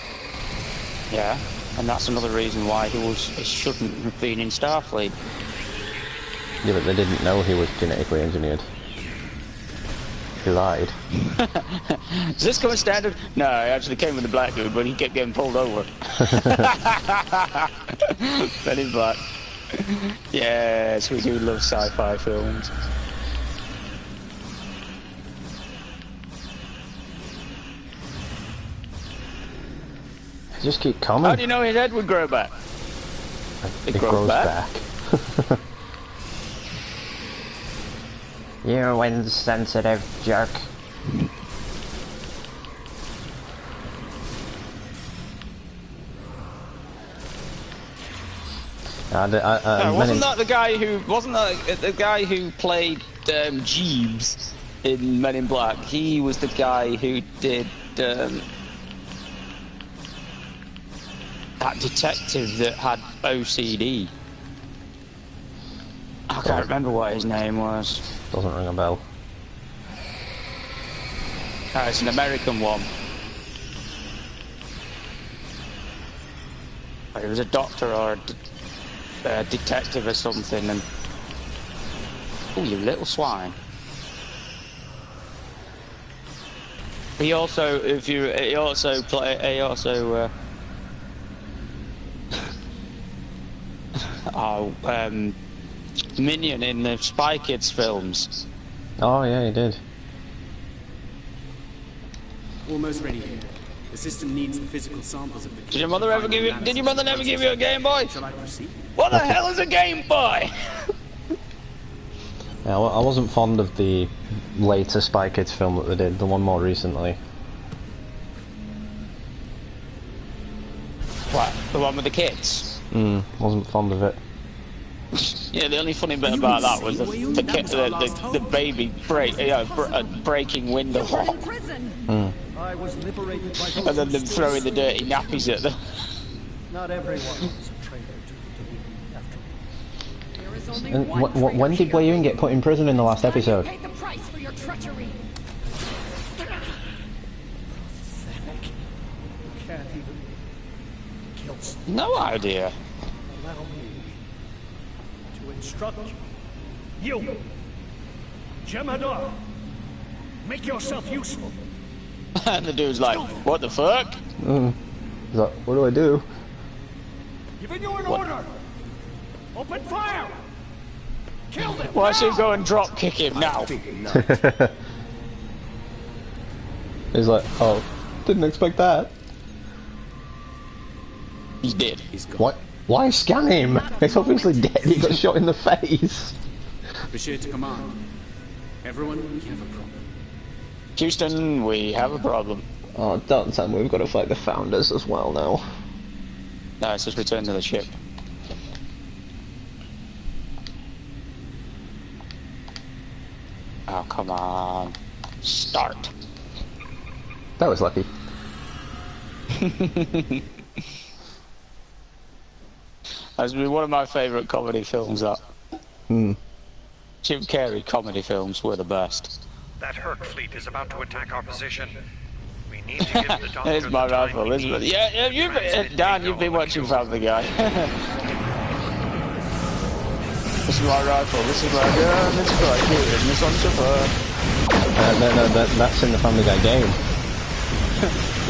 Yeah, and that's another reason why he shouldn't have been in Starfleet. Yeah, but they didn't know he was genetically engineered. He lied. Is this coming standard? No, I actually came with the black dude, but he kept getting pulled over. Men in Black. Yes, we do love sci-fi films. Just keep coming. How do you know his head would grow back? It grows back. You wind-sensitive jerk. Wasn't that the guy who played Jeeves in Men in Black? He was the guy who did that detective that had OCD. I can't remember what his name was. Doesn't ring a bell. No, it's an American one. He was a doctor or a detective or something, and oh, you little swine! He also, Minion in the Spy Kids films. Oh yeah, he did. Almost ready here. The system needs the physical samples of the. Did your mother ever give you? Did your mother never give you a Game Boy? Shall I proceed? What the hell is a Game Boy? Yeah, well, I wasn't fond of the later Spy Kids film that they did. The one more recently. What? The one with the kids? Wasn't fond of it. Yeah, the only funny bit about that was the baby breaking window lock. I was liberated by And then them throwing the dirty nappies at them. Not everyone is a traitor to the There is only And when did Wei Yun get put in prison in the last episode? Pay the price for your treachery. Can't even kill someone. No idea. Allow me to instruct you. You, Jemadar, make yourself useful. And the dude's like, what the fuck? He's like, what do I do? Giving you an order. Open fire. Kill them. Why should we go and drop kick him now? He's like, oh, didn't expect that. He's dead. He's gone. What? Why scan him? He's obviously dead. He got shot in the face. Bashir to command. Everyone, we have a problem. Houston, we have a problem. Oh, don't tell me we've got to fight the Founders as well now. No, it's just return to the ship. Oh, come on. Start. That was lucky. That's been one of my favourite comedy films, that. Jim Carrey comedy films were the best. That Herc fleet is about to attack our position. We need to give the doctor There's my the time rifle, we Elizabeth. need Yeah, you've been, Dan, you've been watching Family Guy. This is my rifle, this is my gun, this is my kid, and this one's your fur. No, that's in the Family Guy game.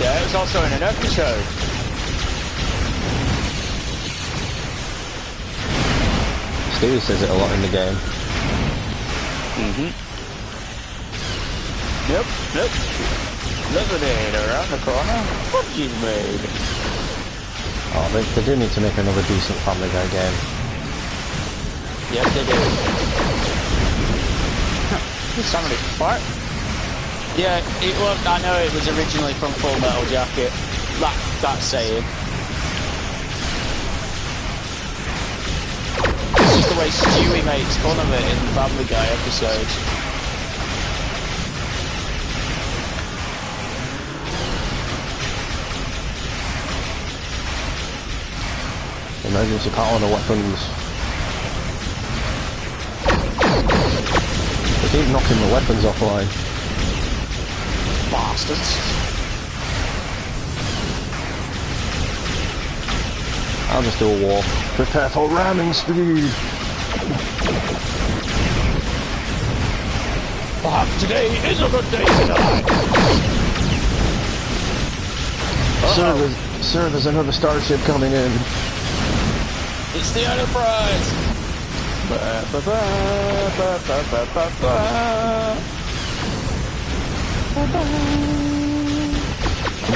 Yeah, it was also in an episode. Steve says it a lot in the game. Yep. Lemonade around the corner. What you made? Oh, they do need to make another decent Family Guy game. Yes, they do. Somebody what? Yeah, it was. I know it was originally from Full Metal Jacket. That that saying. This is the way Stewie makes fun of it in the Family Guy episodes. Emergency call on the weapons. They keep knocking the weapons offline. Bastards. I'll just do a walk. Prepare for ramming speed! Perhaps today is a good day tonight. Sir, there's another starship coming in. It's the Enterprise! I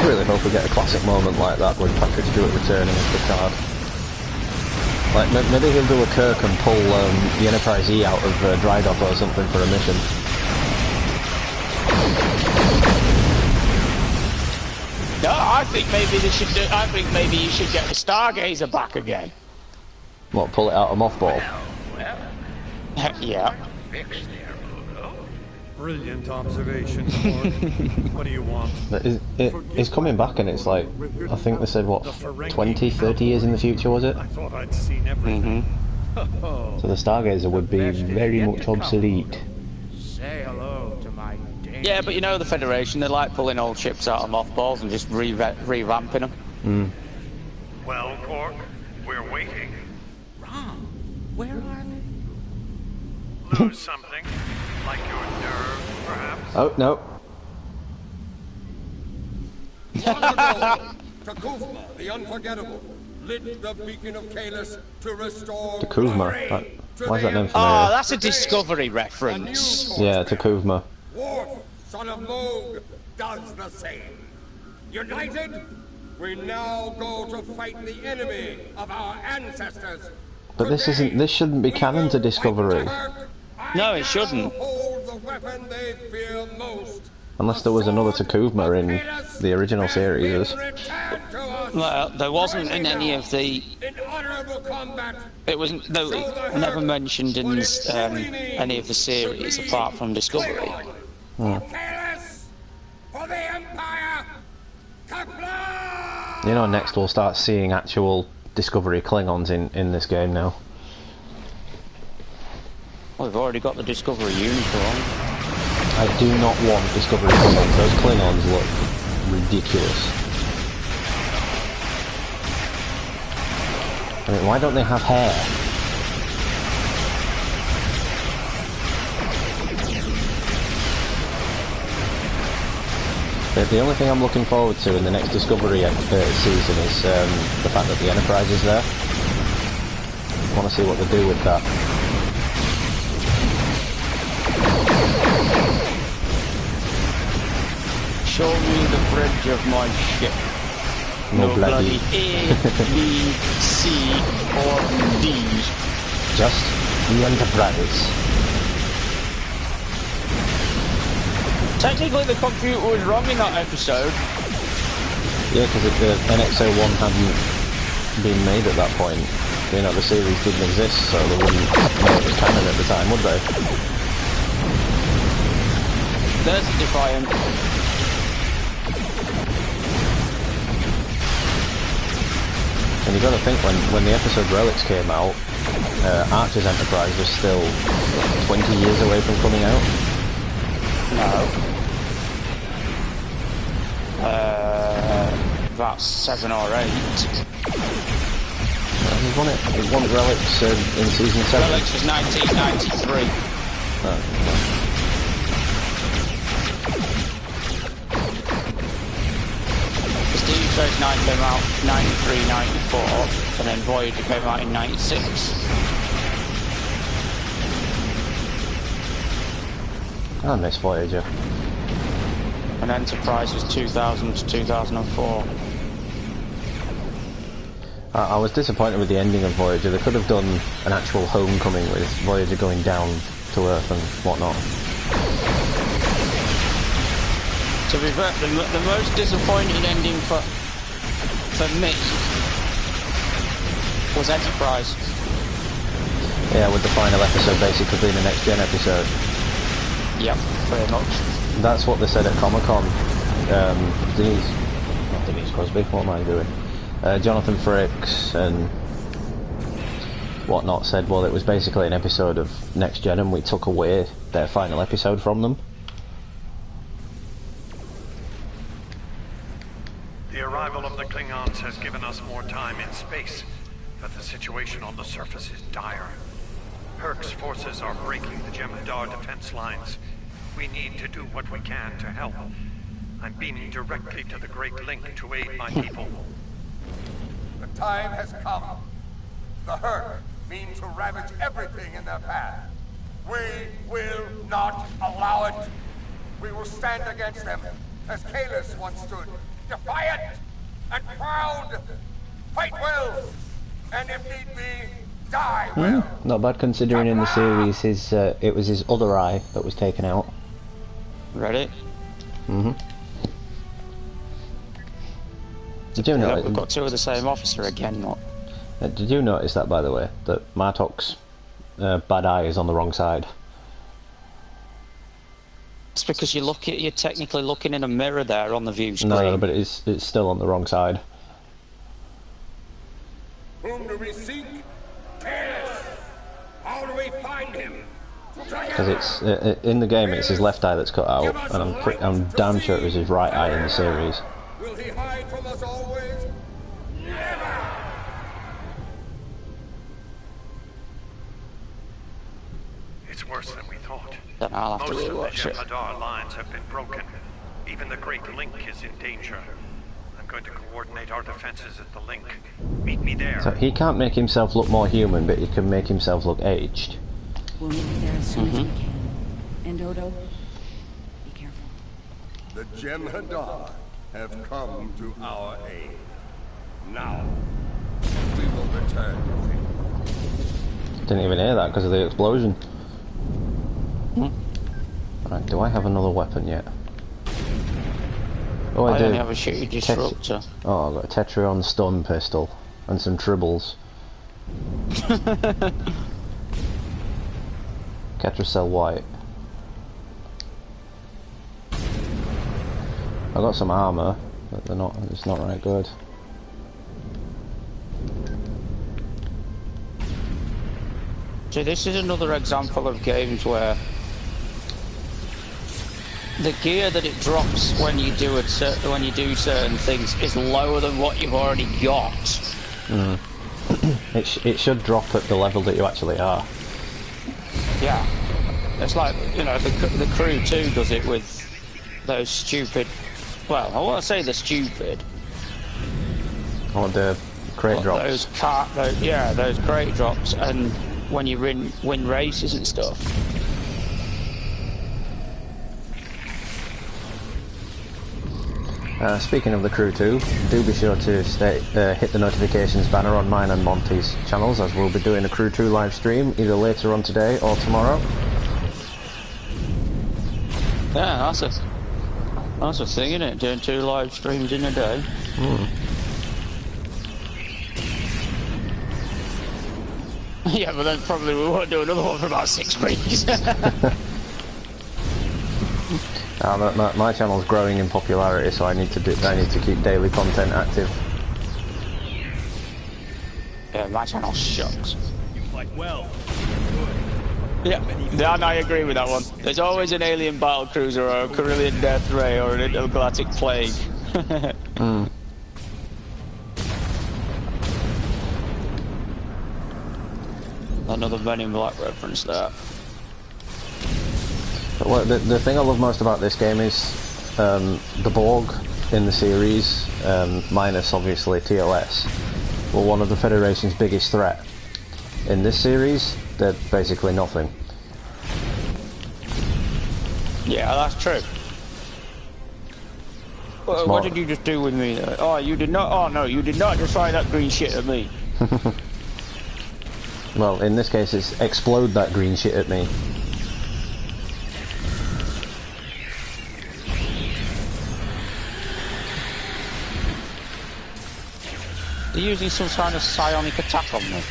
really hope we get a classic moment like that with Patrick Stewart returning as Picard. Like, maybe he'll do a Kirk and pull the Enterprise E out of dry dock or something for a mission. No, I think maybe they should do. I think maybe you should get the Stargazer back again. What, pull it out of mothball? Yeah. Brilliant observation, Lord. What do you want? It's coming back, and it's like, I think they said, what, 20, 30 years in the future, was it? I thought I'd seen everything. So the Stargazer would be very much obsolete. Say hello to my Yeah, but you know the Federation, they like pulling old ships out of mothballs and just revamping them. Well, Quark, we're waiting. Rom, where are they? Lose something? Like your nerve, perhaps? Oh, no. T'Kuvma, the Unforgettable, lit the beacon of Kahless to restore T'Kuvma. Why is that name familiar? Oh, that's a Discovery reference. Yeah, T'Kuvma. Worf, son of Moog, does the same. United, we now go to fight the enemy of our ancestors. But this isn't. This shouldn't be canon to Discovery. No, it shouldn't. Hold the weapon they fear most. Unless there was another T'Kuvma in the original series. Well, there wasn't in any of the. It wasn't. No, never mentioned in any of the series apart from Discovery. You know, next we'll start seeing actual Discovery Klingons in this game now. Well, we've already got the Discovery uniform. I do not want Discovery Klingons. Those Klingons look ridiculous. I mean, why don't they have hair? The only thing I'm looking forward to in the next Discovery season is the fact that the Enterprise is there. I want to see what they do with that. Show me the bridge of my ship. No bloody A, B, C, or D. Just the Enterprise. Technically, the computer was wrong in that episode. Yeah, because the NX-01 hadn't been made at that point. You know, the series didn't exist, so they wouldn't know it was canon at the time, would they? There's a Defiant. And you got to think, when the episode Relics came out, Archer's Enterprise was still 20 years away from coming out. No. About 7 or 8. It won Relics in season 7. Relics was 1993. Deep Space Nine came out 93, 94, and then Voyager came out in 96. I miss Voyager. And Enterprise was 2000 to 2004. I was disappointed with the ending of Voyager. They could have done an actual homecoming with Voyager going down to Earth and whatnot. To be fair, the most disappointing ending for for me, was Enterprise. Yeah, with the final episode basically being the next gen episode. Yep, pretty much. That's what they said at Comic-Con. Not Denise Crosby, what am I doing? Jonathan Frakes and whatnot said, well, it was basically an episode of Next Gen and we took away their final episode from them. The arrival of the Klingons has given us more time in space, but the situation on the surface is dire. Herc's forces are breaking the Jem'Hadar defense lines. We need to do what we can to help. I'm beaming directly to the Great Link to aid my people. The time has come. The Herc mean to ravage everything in their path. We will not allow it. We will stand against them, as Kahless once stood, defiant and proud. Fight well, and if need be, die well. Not bad considering in the series it was his other eye that was taken out. Ready? Did you notice? We've got two of the same officer again, not. Did you notice that, by the way, that Martok's bad eye is on the wrong side? It's because you're technically looking in a mirror there on the view screen. No, but it's still on the wrong side. Whom do we seek? Kahless! How do we find him? Because it's in the game, it's his left eye that's cut out, and I'm damn sure it was his right eye in the series. Will he hide from us always? Never! It's worse than we thought. Then I'll have to Most of the rewatch it. Jem'Hadar lines have been broken. Even the Great Link is in danger. I'm going to coordinate our defenses at the link. Meet me there. So he can't make himself look more human, but he can make himself look aged. We'll meet you there as soon as we can. And Odo, be careful. The Jem'Hadar have come to our aid. Now, we will return with him. Didn't even hear that because of the explosion. Right, do I have another weapon yet? Oh, I do. only have a shooting disruptor. Oh, I've got a Tetrion stun pistol and some tribbles. Ketracel white. I got some armor, but it's not right good. See, this is another example of games where the gear that it drops when you do certain things is lower than what you've already got. It should drop at the level that you actually are. Yeah, it's like, you know, the crew too does it with those stupid. Well, I won't say they're stupid. Or the crate drops. Those crate drops, and when you win races and stuff. Speaking of the crew too, do be sure to hit the notifications banner on mine and Monty's channels, as we'll be doing a Crew 2 live stream either later on today or tomorrow. Yeah, that's a thing, isn't it? Doing 2 live streams in a day. Yeah, but then probably we won't do another one for about 6 weeks. My channel's growing in popularity, so I need to keep daily content active. Yeah, my channel sucks. You fight well. Yeah, I agree with that one. There's always an alien battlecruiser or a Carillion death ray or an intergalactic plague. Another Men in Black reference there. But the thing I love most about this game is the Borg in the series, minus obviously TOS, were one of the Federation's biggest threat. In this series, they're basically nothing. Yeah, that's true. What did you just do with me? Oh, you did not. Oh no, you did not just fire that green shit at me. Well, in this case, it's explode that green shit at me. They're using some kind of psionic attack on me.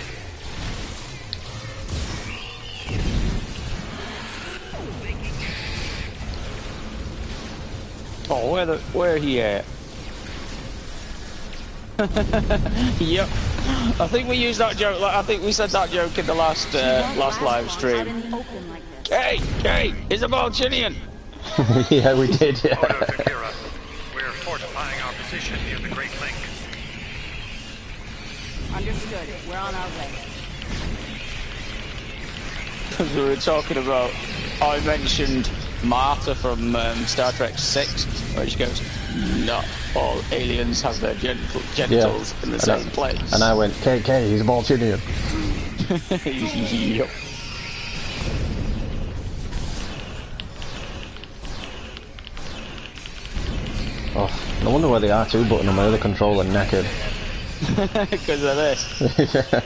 Oh, where he at? Yep. I think we used that joke. I think we said that joke in the last live stream. Hey, he's a Volchinian. Yeah, we did. Yeah. Ordo to Kira. We're fortifying our position near the Great Link. Understood. We're on our way. Because we were talking about, I mentioned Martha from Star Trek 6, where she goes, not all aliens have their genitals in the same place. And I went, KK, he's a Volchinian. Yep. Oh, no wonder why the R2 button on my other controller knackered. Because of this. Yeah.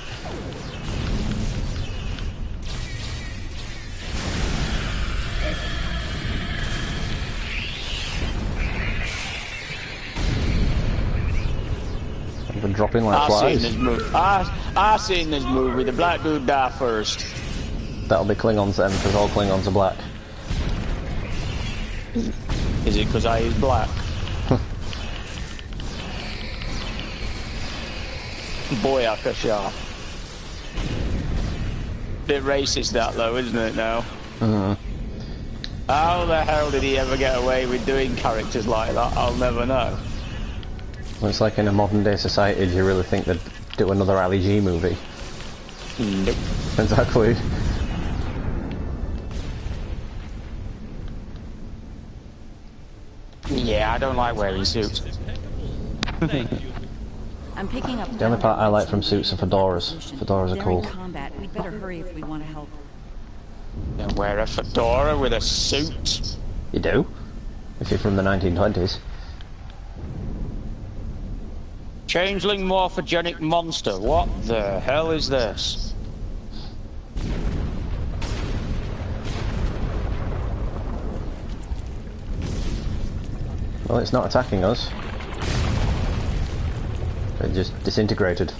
I've been dropping like flies. I've seen this movie. The black dude die first. That'll be Klingons then, because all Klingons are black. Is it because I is black? Boyaka shot. Bit racist that though, isn't it now? How the hell did he ever get away with doing characters like that? I'll never know. Well, it's like in a modern day society, do you really think they'd do another Ali G movie? Nope. Exactly. Yeah, I don't like wearing suits. I'm picking up. The only part I like from suits are fedoras. Fedoras are cool. Combat. We'd better hurry if we want to help. Then wear a fedora with a suit. You do? If you're from the 1920s. Changeling morphogenic monster. What the hell is this? Well, it's not attacking us. It just disintegrated.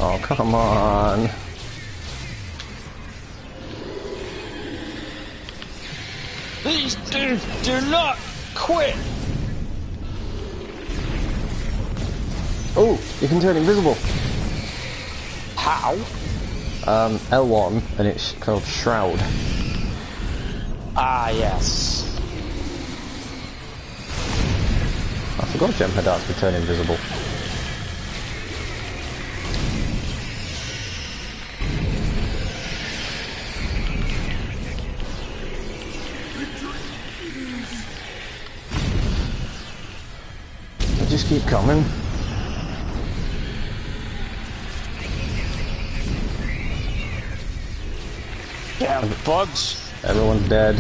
Oh, come on. These dudes do not quit! Oh, you can turn invisible. How? L1, and it's called Shroud. Ah, yes. I forgot Jumper Darts could turn invisible. They just keep coming. Yeah, bugs. Everyone's dead.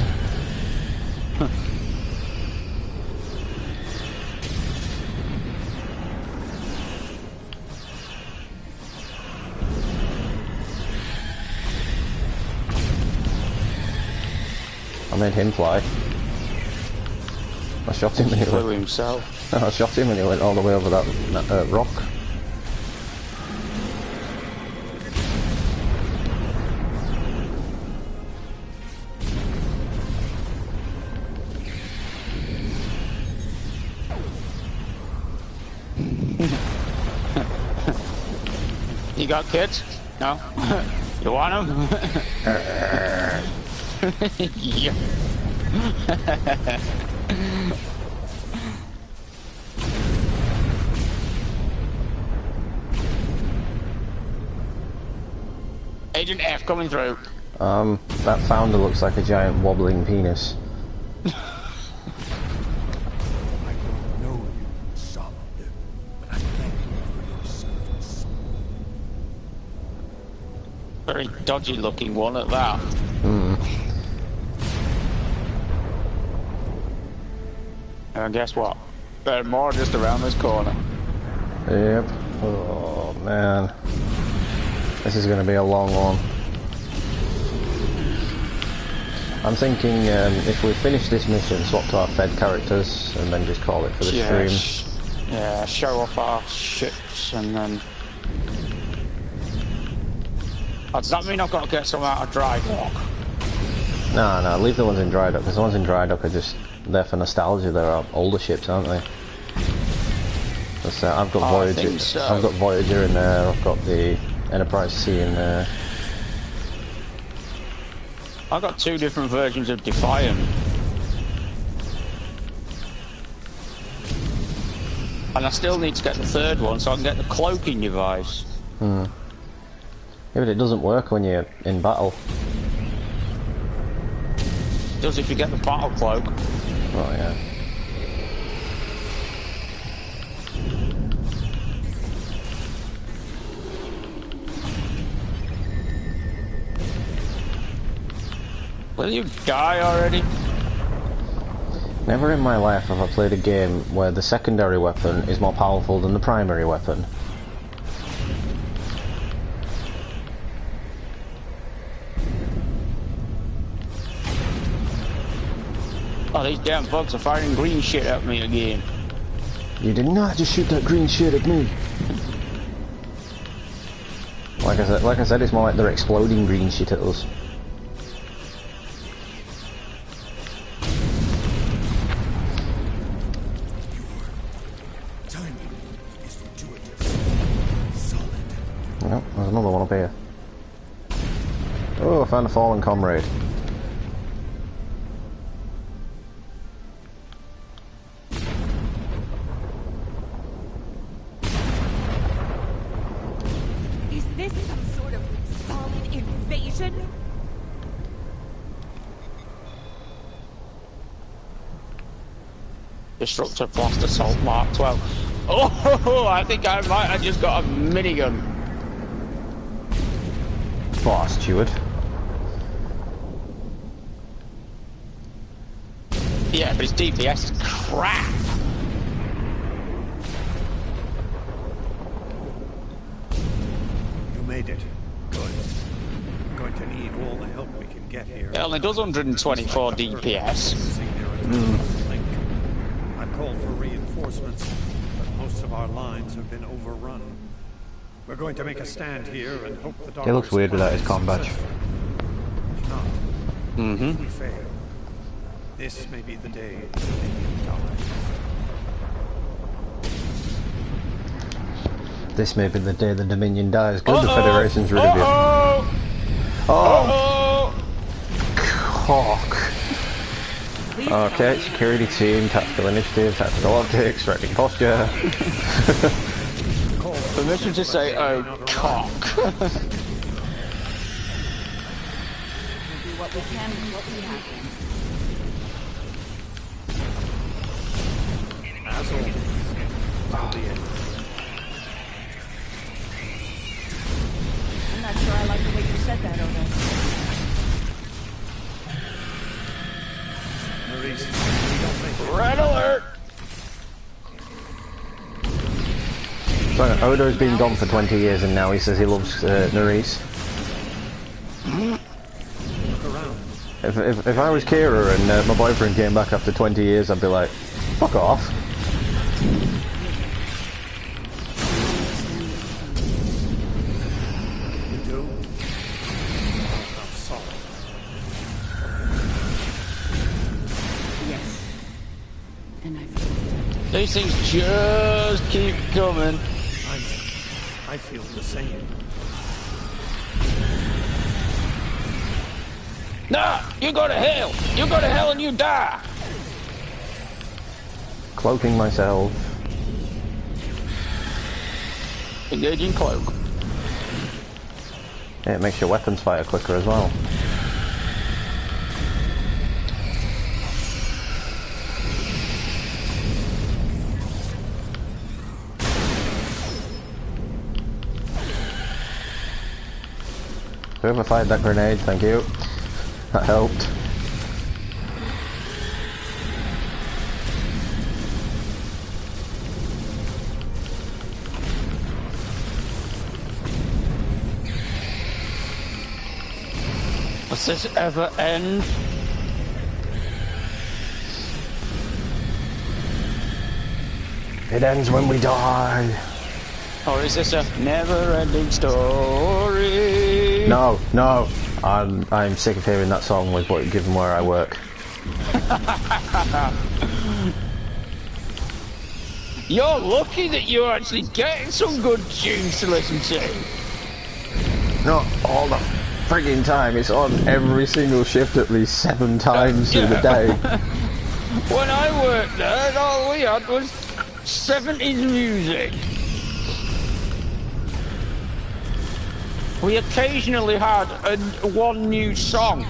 I made him fly. I shot him and he flew himself. I shot him and he went all the way over that rock. You got kids? No? You want them? Yeah. Agent F coming through. That founder looks like a giant wobbling penis. Very dodgy looking one at that. And guess what? There are more just around this corner. Yep. Oh man. This is going to be a long one. I'm thinking if we finish this mission, swap to our Fed characters, and then just call it for the stream. Yeah, show off our ships, and then... Oh, does that mean I've got to get some out of dry dock? No, leave the ones in dry dock, because the ones in dry dock are just there for nostalgia. They're older ships, aren't they? I've got Voyager. So. I've got Voyager in there. I've got the Enterprise C in there. I've got 2 different versions of Defiant. And I still need to get the 3rd one so I can get the cloaking device. Yeah, but it doesn't work when you're in battle. It does if you get the battle cloak. Oh yeah. Will you die already? Never in my life have I played a game where the secondary weapon is more powerful than the primary weapon. Oh, these damn bugs are firing green shit at me again. You did not just shoot that green shit at me. Like I said, it's more like they're exploding green shit at us. Oh, there's another one up here. Oh, I found a fallen comrade. Is this some sort of solid invasion? Disruptor Blast Assault Mark 12. Oh, I think I might have just got a minigun. Oh, Steward. Yeah, but his DPS is crap. You made it. Good. We're going to need all the help we can get here. It only does 124 DPS. I've called for reinforcements, but most of our lines have been overrun. We're going to make a stand here and hope the He looks weird without his comm badge. If not, if we fail, this may be the day the Dominion dies. This may be the day the Dominion dies. Good, the Federation's rid of you. Oh! Cock. Okay, security team, tactical initiative, tactical optics, threatening posture. Permission to say, oh, cock. We'll do what we can with what we have. I'm not sure I like the way you said that, Odo. Red alert! So, Odo's been gone for 20 years and now he says he loves Nerys. If I was Kira and my boyfriend came back after 20 years, I'd be like, fuck off. You do? I'm sorry. Yes. And I feel These things just keep coming. I feel the same. Nah, you go to hell. You go to hell and you die. Cloaking myself. Engaging cloak. Yeah, it makes your weapons fire quicker as well. Whoever fired that grenade, thank you. That helped. Does this ever end? It ends when we die. Or is this a never-ending story? No. I'm sick of hearing that song with what given where I work. You're lucky that you're actually getting some good tunes to listen to. Not all the frigging time. It's on every single shift at least 7 times through the day. When I worked there, all we had was 70s music. We occasionally had one new song.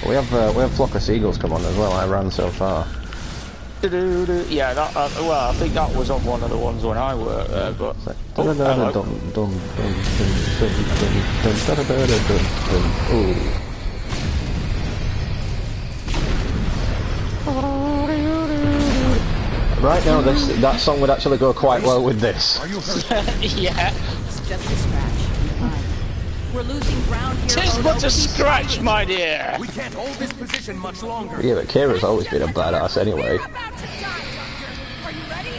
We have Flock of Seagulls come on as well. I ran so far. Yeah, well, I think that was on one of the ones when I worked there, but... Right now, that song would actually go quite well with this. Yeah. It's just a scratch. Fine. We're losing ground here. Tis but a scratch, my dear. We can't hold this position much longer. Yeah, but Kira's always been a badass anyway. Are you ready?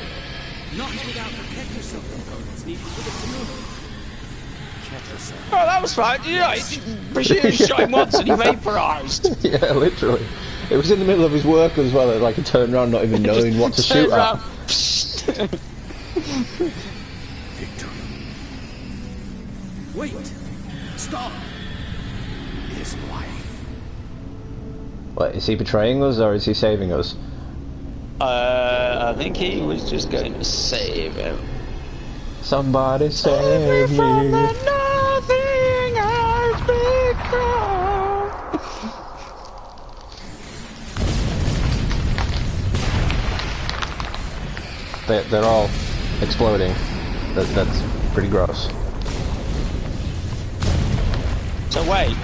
Not without the Ketracel components needed for the maneuver. Oh, that was fine. Yeah, he shot him once and he vaporised. Yeah, literally. It was in the middle of his work as well. Like he turned around, not even knowing what to shoot at. Wait! Stop! His wife. What, is he betraying us or is he saving us? I think he was just going to save him. Somebody save me. From the nothing I've become. They're all exploding. That's pretty gross. So wait,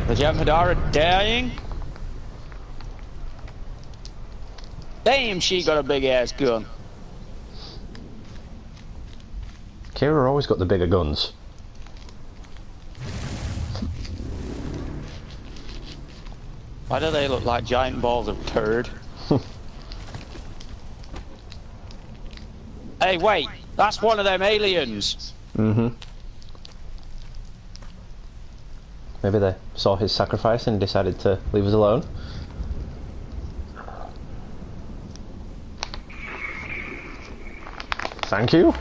the Jem'Hadar are dying? Damn, she got a big ass gun. Kira always got the bigger guns. Why do they look like giant balls of turd? Hey, wait, that's one of them aliens. Mm-hmm. Maybe they saw his sacrifice and decided to leave us alone. Thank you.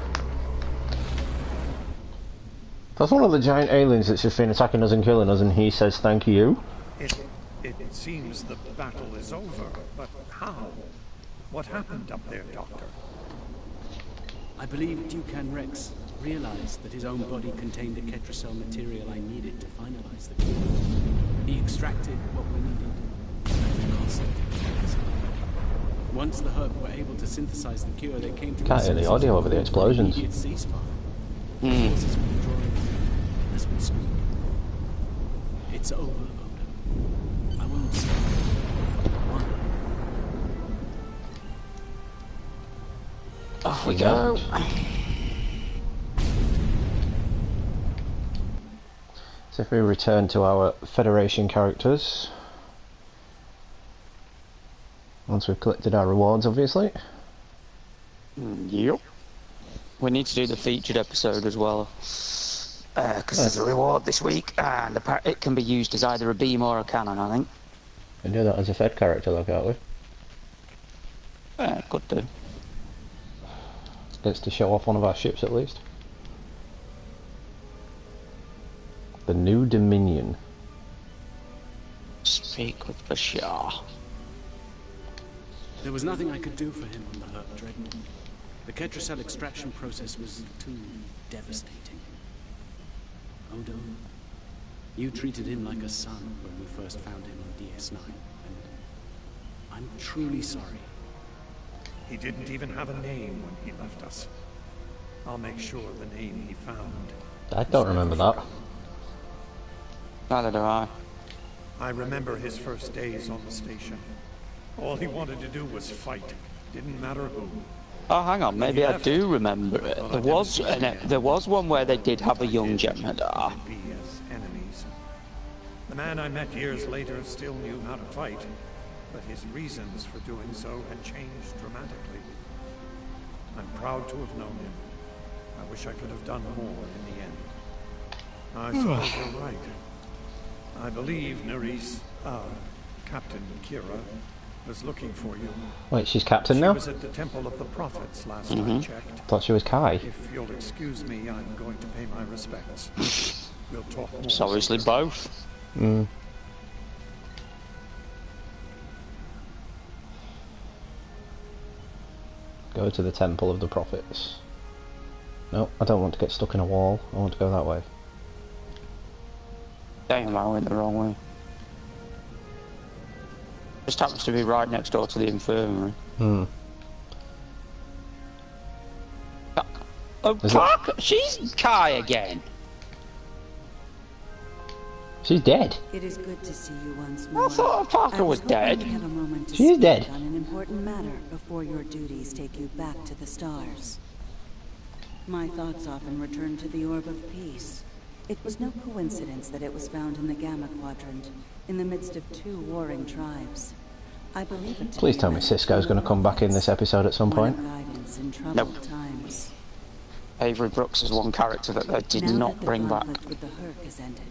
That's one of the giant aliens that's just been attacking us and killing us, and he says thank you. It seems the battle is over, but how? What happened up there, Doctor? I believe Dukan Rex realized that his own body contained the Ketracel material I needed to finalize the cure. He extracted what we needed at the cost of the Once the Hurk were able to synthesize the cure, they came to Can't hear the audio over the explosions. Forces withdrawing as we speak. It's over, Oda. I won't stop. One. Off we go. So if we return to our Federation characters, once we've collected our rewards, obviously. Yep. We need to do the featured episode as well, because there's a reward this week, and it can be used as either a beam or a cannon, I think. We can do that as a Fed character, though, can't we? Could do. Gets to show off one of our ships, at least. The New Dominion. Speak with Bashar. There was nothing I could do for him on the Hurk Dreadnought. The Ketracel extraction process was too devastating. Odo, you treated him like a son when we first found him on DS9, and I'm truly sorry. He didn't even have a name when he left us. I'll make sure the name he found... I don't remember that. Neither do I. I remember his first days on the station. All he wanted to do was fight. Didn't matter who. Oh, hang on, maybe I do remember it. There was one where they did have a young Jem'Hadar. The man I met years later still knew how to fight, but his reasons for doing so had changed dramatically. I'm proud to have known him. I wish I could have done more in the end. I suppose you're right. I believe Nerys, Captain Kira, was looking for you. Wait, she's captain now? She was at the Temple of the Prophets last I checked. Thought she was Kai. If you'll excuse me, I'm going to pay my respects. We'll talk more. It's obviously both. Go to the Temple of the Prophets. No, I don't want to get stuck in a wall. I want to go that way. Damn, I went the wrong way. Just happens to be right next door to the infirmary. Oh, Parker! She's Kai again! She's dead. It is good to see you once more. I thought Parker was dead. Have a moment to She is speak dead. on an important matter before your duties take you back to the stars. My thoughts often return to the Orb of Peace. It was no coincidence that it was found in the Gamma Quadrant, in the midst of two warring tribes. I believe it to Please be tell me Cisco's going to come back in this episode at some point. guidance in troubled times. Avery Brooks is one character that they did not bring back. With the Hurk has ended.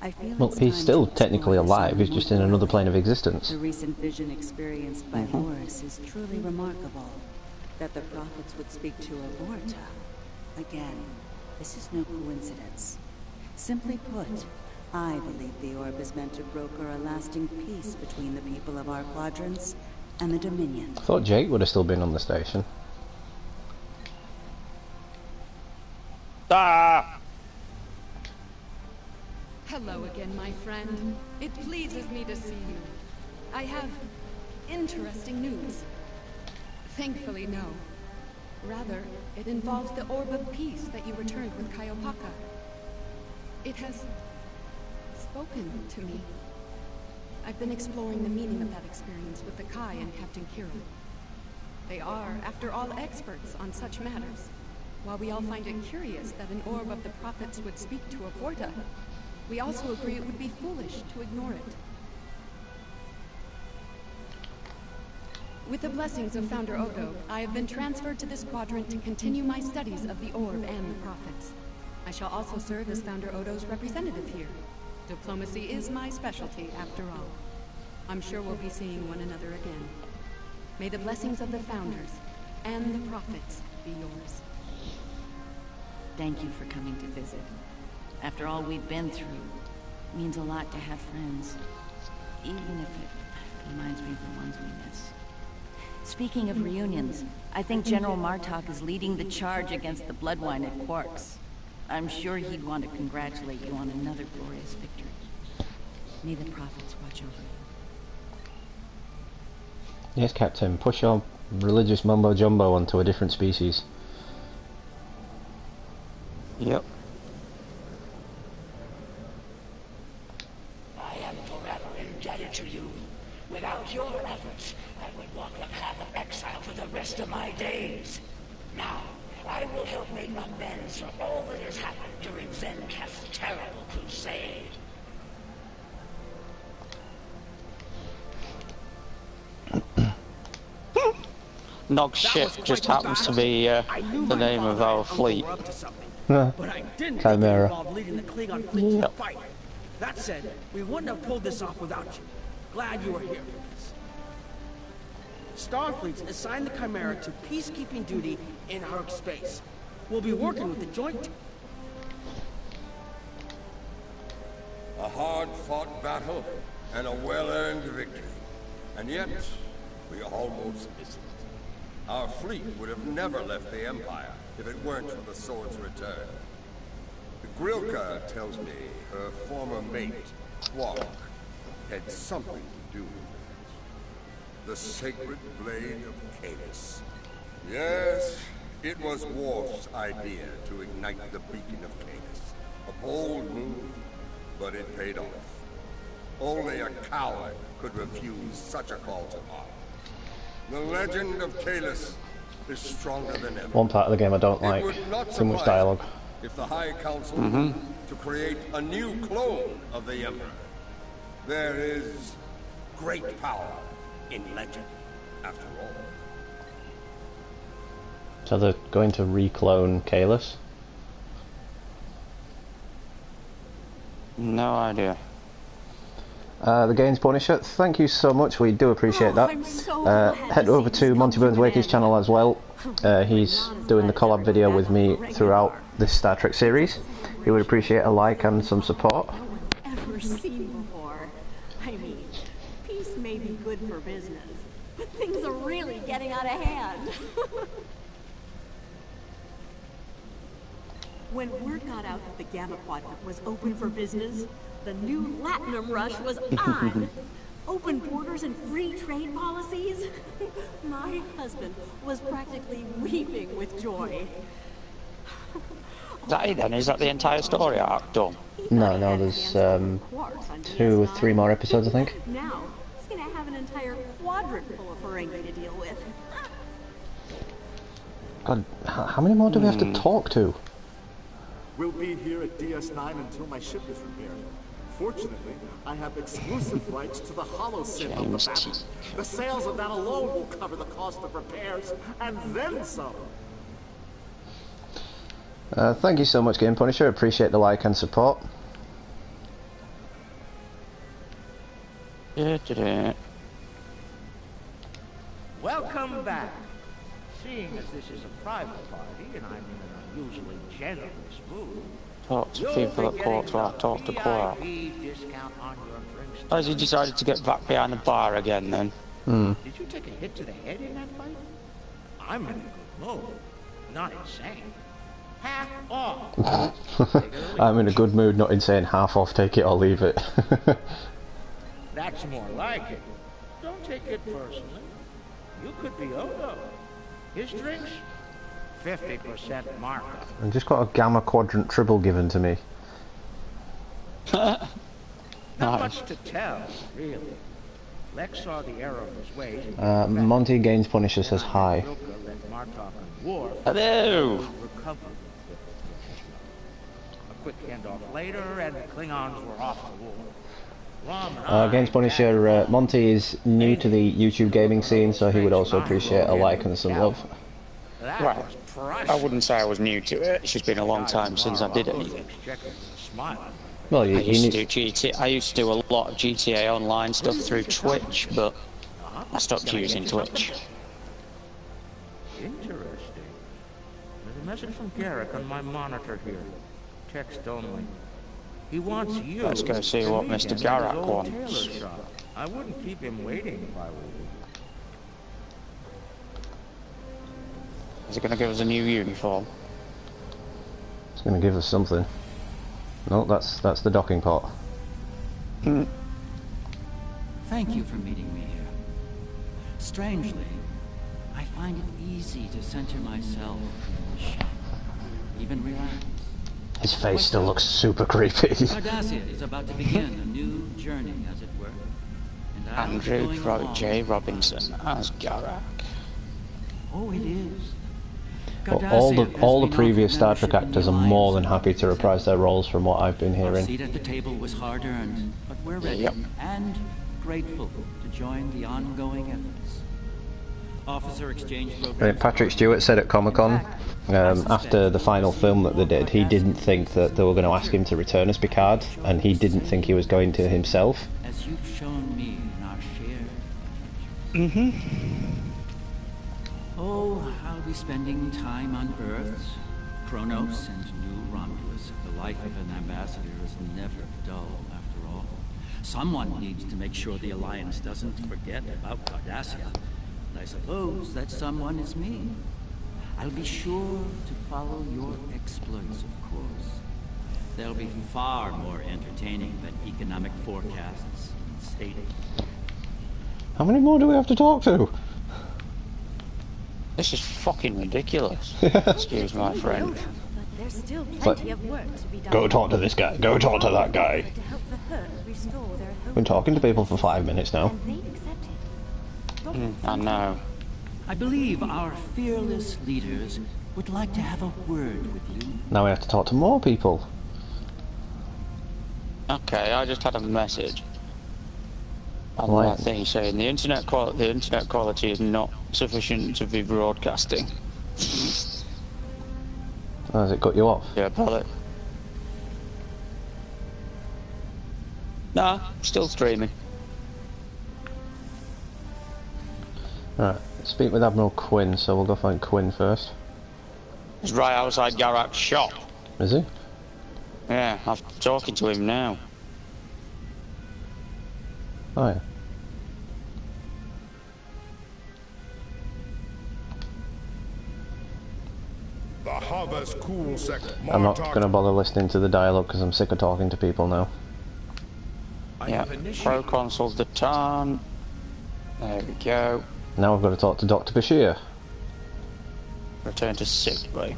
I feel Well, he's still technically alive, he's just in another plane of existence. The recent vision experienced by Horus is truly remarkable. That the prophets would speak to a Vorta. Again, this is no coincidence. Simply put, I believe the orb is meant to broker a lasting peace between the people of our quadrants and the Dominion. I thought Jake would have still been on the station. Hello again, my friend. It pleases me to see you. I have interesting news. Thankfully, no. Rather, it involves the Orb of Peace that you returned with Kaiopaka. It has spoken to me. I've been exploring the meaning of that experience with the Kai and Captain Kira. They are, after all, experts on such matters. While we all find it curious that an Orb of the Prophets would speak to a Vorta, we also agree it would be foolish to ignore it. With the blessings of Founder Odo, I have been transferred to this quadrant to continue my studies of the Orb and the Prophets. I shall also serve as Founder Odo's representative here. Diplomacy is my specialty, after all. I'm sure we'll be seeing one another again. May the blessings of the Founders and the Prophets be yours. Thank you for coming to visit. After all we've been through, it means a lot to have friends. Even if it reminds me of the ones we miss. Speaking of reunions, I think General Martok is leading the charge against the Bloodwine at Quarks. I'm sure he'd want to congratulate you on another glorious victory. May the Prophets watch over you. Yes, Captain, push your religious mumbo-jumbo onto a different species. Yep. I am forever indebted to you. Without your efforts, I would walk the path of exile for the rest of my days. Now, I will help make amends for all that has happened during Zenketh's terrible crusade. Nog ship just happens to be the name of our fleet. But I didn't think Chimera. it involved leading the Klingon fleet to the fight. That said, we wouldn't have pulled this off without you. Glad you were here for this. Starfleet's assigned the Chimera to peacekeeping duty in Hurk space. We'll be working with the joint team. A hard-fought battle and a well-earned victory. And yet, we almost missed it. Our fleet would have never left the Empire if it weren't for the Sword's return. Grilka tells me her former mate, Quark, had something to do with it. The sacred blade of Caelus. Yes, it was Worf's idea to ignite the beacon of Caelus. A bold move, but it paid off. Only a coward could refuse such a call to arms. The legend of Caelus is stronger than ever. One part of the game I don't like. Too much dialogue. If the High Council to create a new clone of the Emperor. There is great power in legend, after all. So they're going to reclone Kalis? No idea. The Gaines Punisher, thank you so much, we do appreciate that. Head over to Monty Burns Wakey's channel as well. He's doing the collab video with me throughout this Star Trek series. He would appreciate a like and some support. Ever seen before. I mean, peace may be good for business, but things are really getting out of hand. When word got out that the Gamma Quadrant was open for business, the new Latinum rush was on. Open borders and free trade policies. My husband was practically weeping with joy. Is that it then? Is that the entire story arc done? No, there's 2 or 3 more episodes, I think. Now, he's gonna have an entire quadrant full of Ferengi to deal with. God, how many more do we have to talk to? We'll be here at DS9 until my ship is repaired. Fortunately, I have exclusive rights to the holosynth of the battle. The sales of that alone will cover the cost of repairs, and then some. Thank you so much, Game Punisher. Appreciate the like and support. Welcome back. Seeing as this is a private party and I'm in an unusually generous mood, Talk to people at Quartz while I talk to Quark. Why has he decided to get back behind the bar again then? Did you take a hit to the head in that fight? I'm in a good mood. Not insane. Half off. I'm in a good mood, not insane. Half off, take it or leave it. That's more like it. Don't take it personally. You could be Odo. His drinks? 50% markup. I've just got a Gamma Quadrant Tribble given to me. Not much to tell, really. Lex saw the error of his ways. Monty Gaines Punisher says hi. Hello! A quick handoff later, and the Klingons were off to war. Games Punisher, Monty is new to the YouTube gaming scene, so he would also appreciate a like and some love. Right. I wouldn't say I was new to it. It's just been a long time since I did anything. Well, I used to do GTA. I used to do a lot of GTA Online stuff through Twitch, but I stopped using Twitch. Interesting. There's a message from Garrick on my monitor here. Text only. He wants you. Let's go see what Mr. Garrick wants. I wouldn't keep him waiting if I were you. Is it going to give us a new uniform? It's going to give us something. No, that's the docking port. Thank you for meeting me here. Strangely, I find it easy to center myself in the shadow, even relax. His face still looks super creepy. Cardassia is about to begin a new journey, as it were. And Andrew J. Robinson as Garrick. Oh, it is. Well, all the previous Star Trek actors are more than happy to reprise their roles from what I've been hearing. Our seat at the table was hard-earned, but we're ready and grateful to join the ongoing efforts. Officer exchange program. Patrick Stewart said at Comic-Con, after the final film that they did, he didn't think that they were going to ask him to return as Picard, and he didn't think he was going to himself. As you've shown me in our shared Oh, I'll be spending time on Earth, Kronos, and New Romulus. The life of an ambassador is never dull, after all. Someone needs to make sure the Alliance doesn't forget about Cardassia. And I suppose that someone is me. I'll be sure to follow your exploits, of course. They'll be far more entertaining than economic forecasts and stating. How many more do we have to talk to? This is fucking ridiculous. Excuse my friend. But there's still plenty of work to be done. Go talk to this guy. Go talk to that guy. I've been talking to people for 5 minutes now. I know. I believe our fearless leaders would like to have a word with you. Now we have to talk to more people. Okay, I just had a message. On that thing saying the internet quality is not sufficient to be broadcasting. Oh, has it cut you off? Yeah, pallet. Nah, still streaming. Right, speak with Admiral Quinn, so we'll go find Quinn first. He's right outside Garak's shop. Is he? Yeah, I'm talking to him now. Oh yeah. The Harvest Cool Sect. I'm not going to bother listening to the dialogue because I'm sick of talking to people now. Yeah, Pro Consul Datan. There we go. Now I've got to talk to Dr. Bashir. Return to sick bay.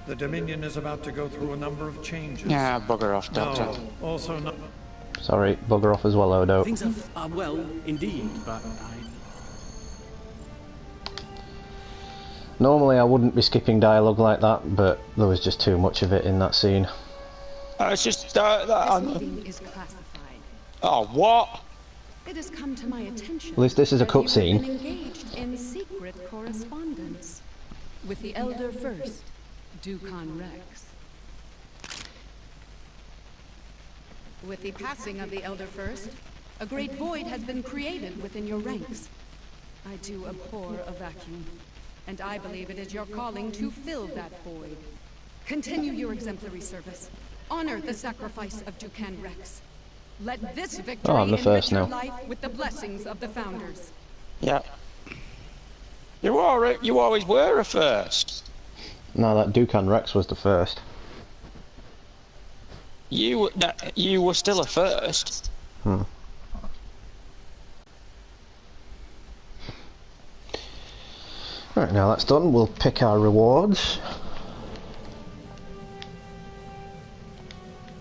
The Dominion is about to go through a number of changes. Yeah, bugger off, Doctor. No, also not. Sorry, bugger off as well, Odo. Things are well, indeed, but Normally I wouldn't be skipping dialogue like that, but there was just too much of it in that scene. It's just This meeting is classified. Oh, what? It has come to my attention. At least this is a that you have cutscene. been engaged in secret correspondence with the Elder First, Dukan Rex. With the passing of the Elder First, a great void has been created within your ranks. I do abhor a vacuum, and I believe it is your calling to fill that void. Continue your exemplary service. Honor the sacrifice of Dukan Rex. Let this victory I'm the first enrich your now. life with the blessings of the Founders. Yeah. You always were a first. No, that Dukan Rex was the first. You were still a first. Hmm. Right, now that's done, we'll pick our rewards.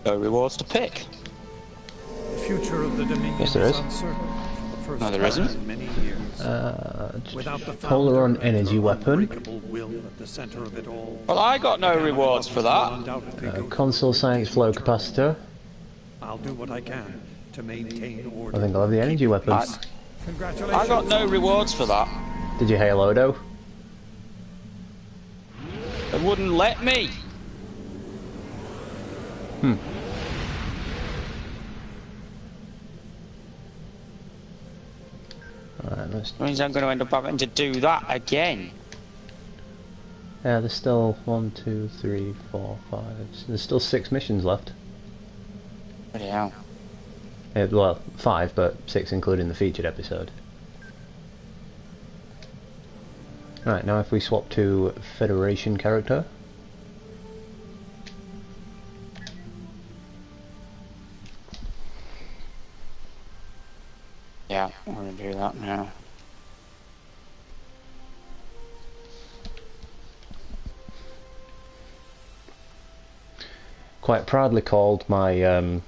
No rewards to pick. The future of the Dominion Yes, there is. uncertain. For the first No, there time isn't. in many years. Without the Polaron founder energy and the weapon. unbreakable will at the center of it all. Well, I got no rewards for that. Console science flow capacitor. I'll do what I can to maintain order. I think I'll have the energy weapons. Congratulations. I got no rewards for that. Did you hail Odo? They wouldn't let me. Hmm. Alright, let's... That means I'm going to end up having to do that again. Yeah, there's still 1, 2, 3, 4, 5. There's still 6 missions left. Bloody hell. Well, 5, but 6 including the featured episode. Right, now if we swap to Federation character. Yeah, I'm going to do that now. Quite proudly called my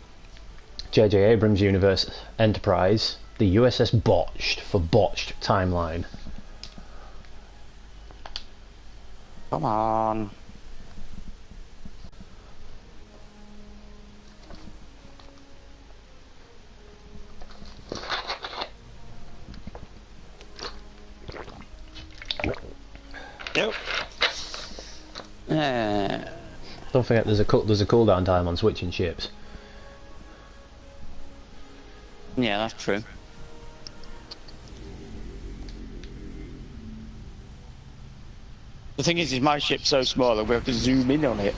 J.J. Abrams universe Enterprise the USS Botched for Botched Timeline. Come on. Yep. Don't forget there's a cooldown time on switching ships. Yeah, that's true. The thing is my ship's so small that we have to zoom in on it.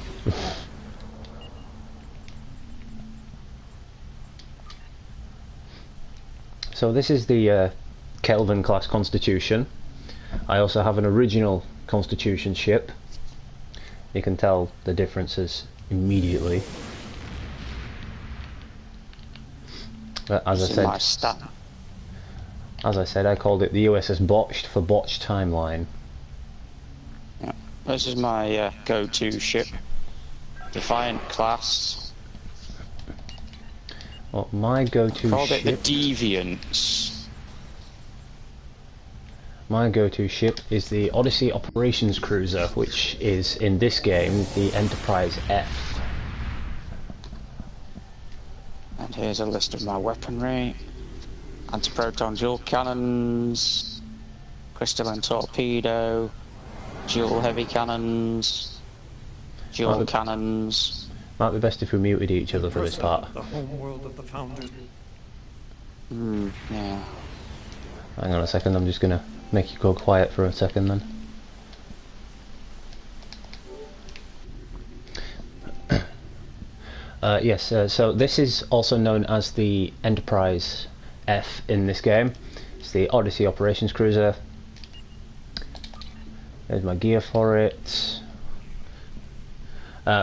So this is the Kelvin class Constitution. I also have an original Constitution ship. You can tell the differences immediately. But as I said, I called it the USS Botched for Botched Timeline. Yeah. This is my go-to ship. Defiant class. Well, my go-to Called ship... it the Deviants. My go-to ship is the Odyssey Operations Cruiser, which is, in this game, the Enterprise F. And here's a list of my weaponry. anti-proton dual cannons, crystalline torpedo, dual heavy cannons, dual cannons. Might be best if we muted each other for this part. The home world of the Founders. Yeah. Hang on a second, I'm just gonna make you go quiet for a second then. Yes, so this is also known as the Enterprise F in this game. It's the Odyssey Operations Cruiser. There's my gear for it.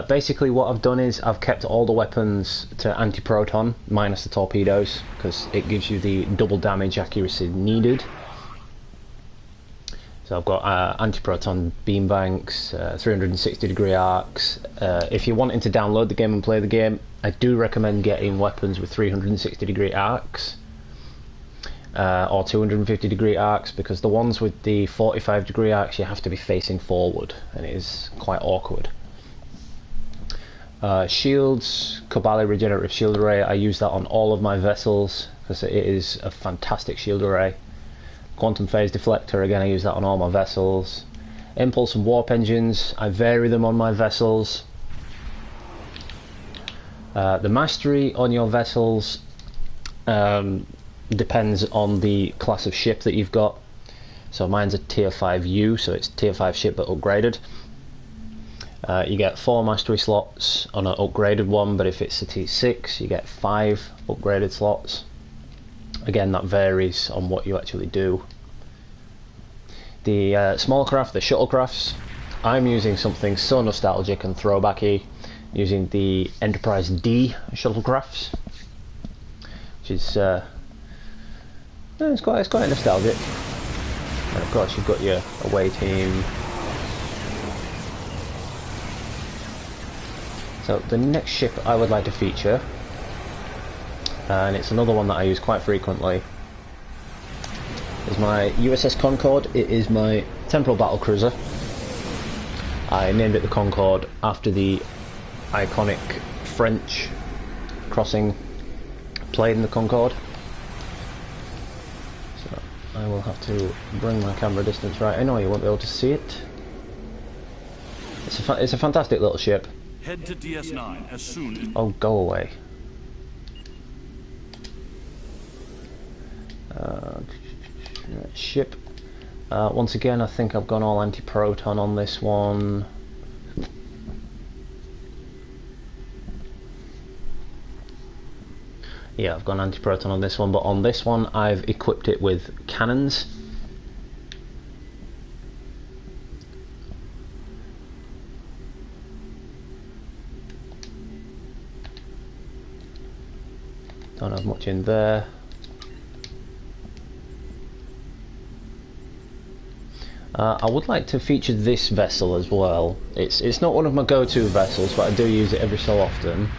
Basically what I've done is I've kept all the weapons to anti-proton minus the torpedoes because it gives you the double damage accuracy needed. So I've got anti-proton beam banks, 360 degree arcs. If you're wanting to download the game and play the game, I do recommend getting weapons with 360 degree arcs or 250 degree arcs, because the ones with the 45 degree arcs you have to be facing forward and it is quite awkward. Shields, Kobali Regenerative Shield Array, I use that on all of my vessels because it is a fantastic shield array. Quantum Phase Deflector, again I use that on all my vessels. Impulse and Warp Engines, I vary them on my vessels. The mastery on your vessels depends on the class of ship that you've got. So mine's a Tier 5U, so it's Tier 5 ship but upgraded. You get 4 mastery slots on an upgraded one, but if it's a T6 you get 5 upgraded slots. Again, that varies on what you actually do. The small craft, the shuttlecrafts, I'm using something so nostalgic and throwbacky, using the Enterprise D shuttlecrafts, which is it's quite nostalgic. And of course you've got your away team. So the next ship I would like to feature, and it's another one that I use quite frequently, is my USS Concorde. It is my temporal battle cruiser. I named it the Concorde after the iconic French crossing played in the Concorde. So I will have to bring my camera distance right. I know you won't be able to see it. It's a fantastic little ship. Head to DS9 as soon as... Oh, go away. Ship. Once again, I think I've gone all anti-proton on this one. Yeah, I've gone anti-proton on this one, but on this one I've equipped it with cannons. Don't have much in there. I would like to feature this vessel as well. It's not one of my go-to vessels, but I do use it every so often.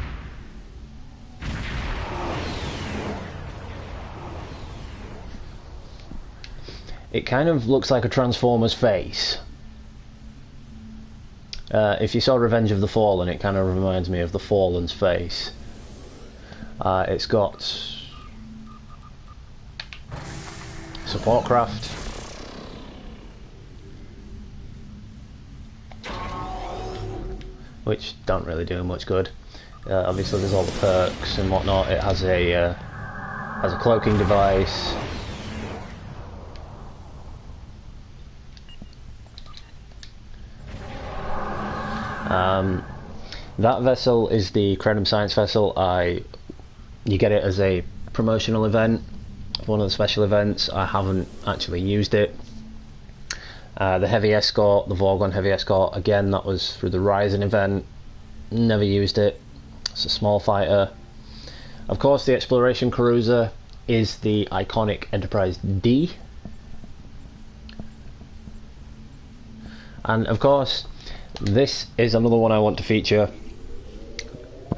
It kind of looks like a Transformer's face. If you saw Revenge of the Fallen, it kind of reminds me of the Fallen's face. It's got support craft, which don't really do much good. Obviously there's all the perks and whatnot. It has a cloaking device. That vessel is the Credum Science vessel. You get it as a promotional event, one of the special events. I haven't actually used it. The Heavy Escort, the Vorgon Heavy Escort, again that was through the Ryzen event. Never used it. It's a small fighter. Of course the Exploration Cruiser is the iconic Enterprise D. And of course this is another one I want to feature,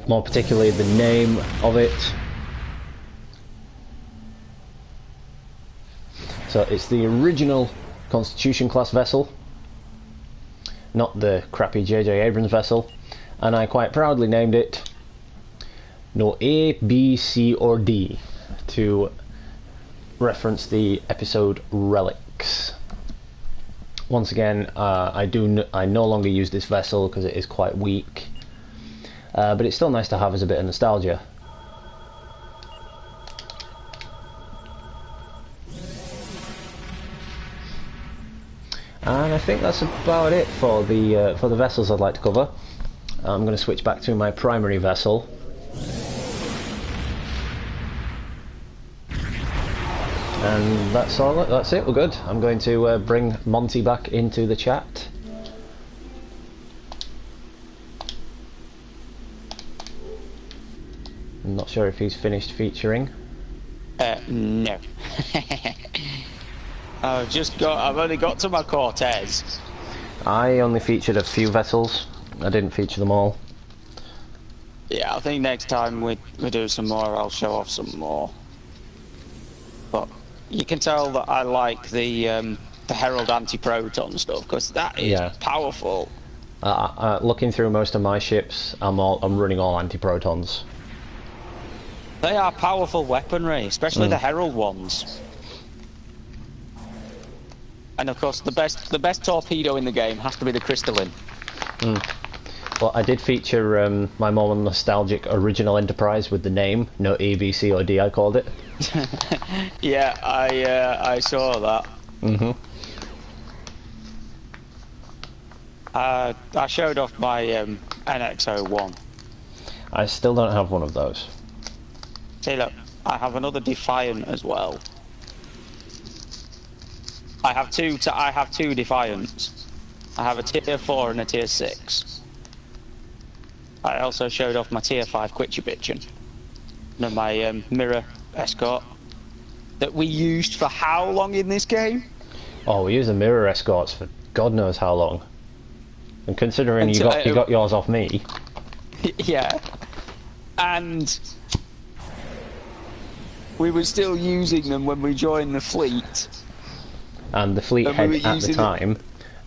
more particularly the name of it. So it's the original Constitution class vessel, not the crappy J.J. Abrams vessel, and I quite proudly named it no A, B, C or D to reference the episode Relics. Once again, I no longer use this vessel because it is quite weak, but it's still nice to have as a bit of nostalgia. And I think that's about it for the vessels I'd like to cover. I'm going to switch back to my primary vessel. And that's all. That's it. We're good. I'm going to bring Monty back into the chat. I'm not sure if he's finished featuring. No. I've only got to my Cortez. I only featured a few vessels. I didn't feature them all. Yeah, I think next time we do some more, I'll show off some more. But you can tell that I like the Herald anti-proton stuff because that is powerful. Looking through most of my ships, I'm running all anti-protons. They are powerful weaponry, especially the Herald ones. And of course, the best torpedo in the game has to be the Crystalline. Well, I did feature my more nostalgic original Enterprise with the name, no E, B, C or D I called it. Yeah, I saw that. I showed off my NX-01. I still don't have one of those. See, look, I have another Defiant as well. I have two Defiants. I have a tier 4 and a tier 6. I also showed off my tier 5 Quitchy and my mirror escort that we used for how long in this game? Oh, we used the mirror escorts for God knows how long. And considering you got yours off me. Yeah. And we were still using them when we joined the fleet. And the fleet head at the time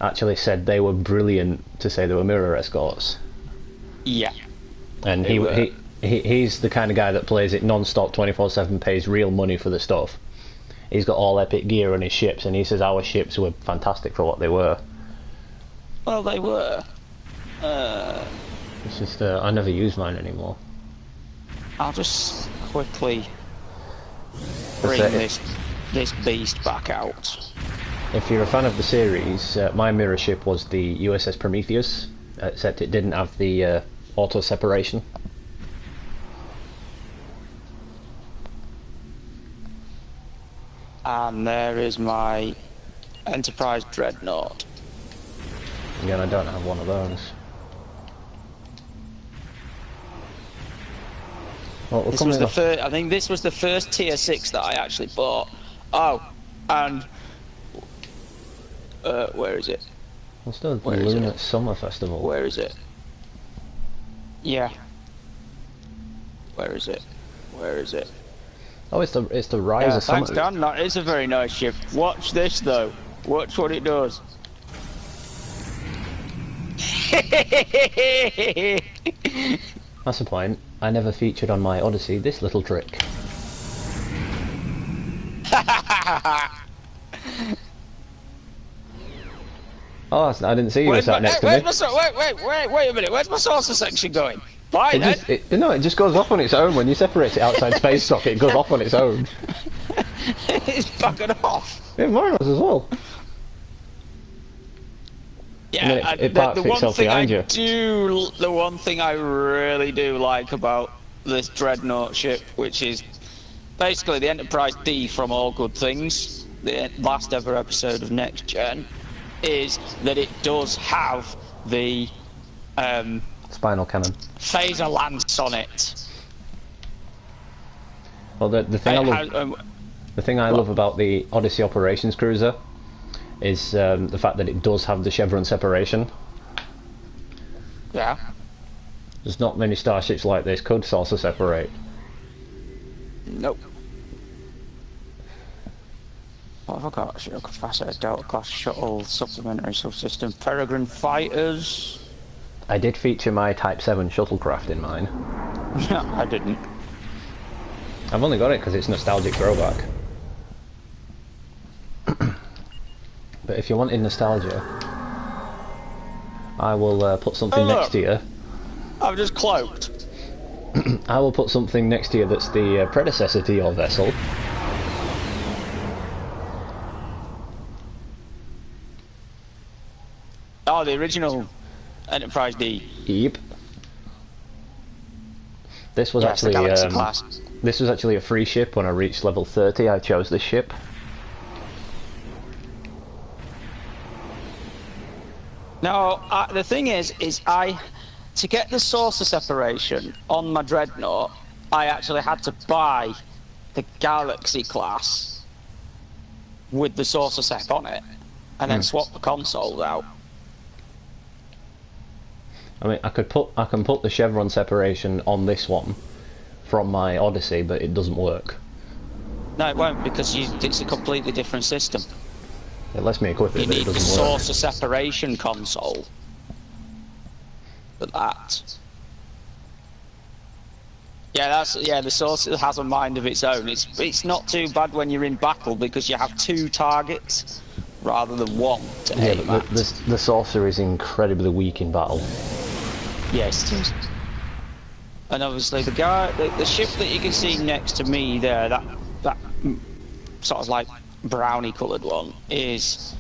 actually said they were brilliant to say they were mirror escorts. Yeah. And he's the kind of guy that plays it non-stop 24/7, pays real money for the stuff. He's got all epic gear on his ships, and he says our ships were fantastic for what they were. Well, they were. It's just I never use mine anymore. I'll just quickly bring this beast back out. If you're a fan of the series, my mirror ship was the USS Prometheus, except it didn't have the auto separation. And there is my Enterprise Dreadnought. Again, I don't have one of those. Well, This was the first. I think this was the first tier 6 that I actually bought. Oh, and where is it? What's the Lunar Summer Festival? Where is it? Yeah. Where is it? Where is it? Oh, it's the Rise of Summer. Thanks, Dan. That is a very nice ship. Watch this though. Watch what it does. That's the point. I never featured on my Odyssey this little trick. Oh, I didn't see you were sat next to me. Wait a minute. Where's my saucer section going? Bye then. No, it just goes off on its own when you separate it outside space socket. It goes off on its own. It's bugging off. Yeah, mine was as well. Yeah, it parks itself behind you. The one thing I really do like about this Dreadnought ship, which is basically the Enterprise D from All Good Things, the last ever episode of Next Gen, is that it does have the spinal cannon, phaser lance on it. Well, the thing I love about the Odyssey Operations Cruiser is the fact that it does have the chevron separation. Yeah. There's not many starships like this could saucer separate. Nope. What have I got? Shuttle Capacitor, Delta Class Shuttle, Supplementary Subsystem, Peregrine Fighters. I did feature my Type 7 shuttlecraft in mine. No, I didn't. I've only got it because it's nostalgic throwback. But if you're wanting nostalgia, I will put something next to you. I've just cloaked. I will put something next to you that's the predecessor to your vessel. Oh, the original Enterprise D. Yep. This was actually this was actually a free ship when I reached level 30. I chose this ship. No, the thing is to get the saucer separation on my Dreadnought, I actually had to buy the Galaxy class with the saucer sep on it, and then swap the consoles out. I mean, I can put the chevron separation on this one from my Odyssey, but it doesn't work. No, it won't, because it's a completely different system. It lets me equip it, you but it need the doesn't work. saucer separation console for that. Yeah, the saucer has a mind of its own. It's not too bad when you're in battle because you have 2 targets rather than 1 to aim at. The saucer is incredibly weak in battle. Yes, it is. And obviously the ship that you can see next to me there, that sort of like brownie coloured one, is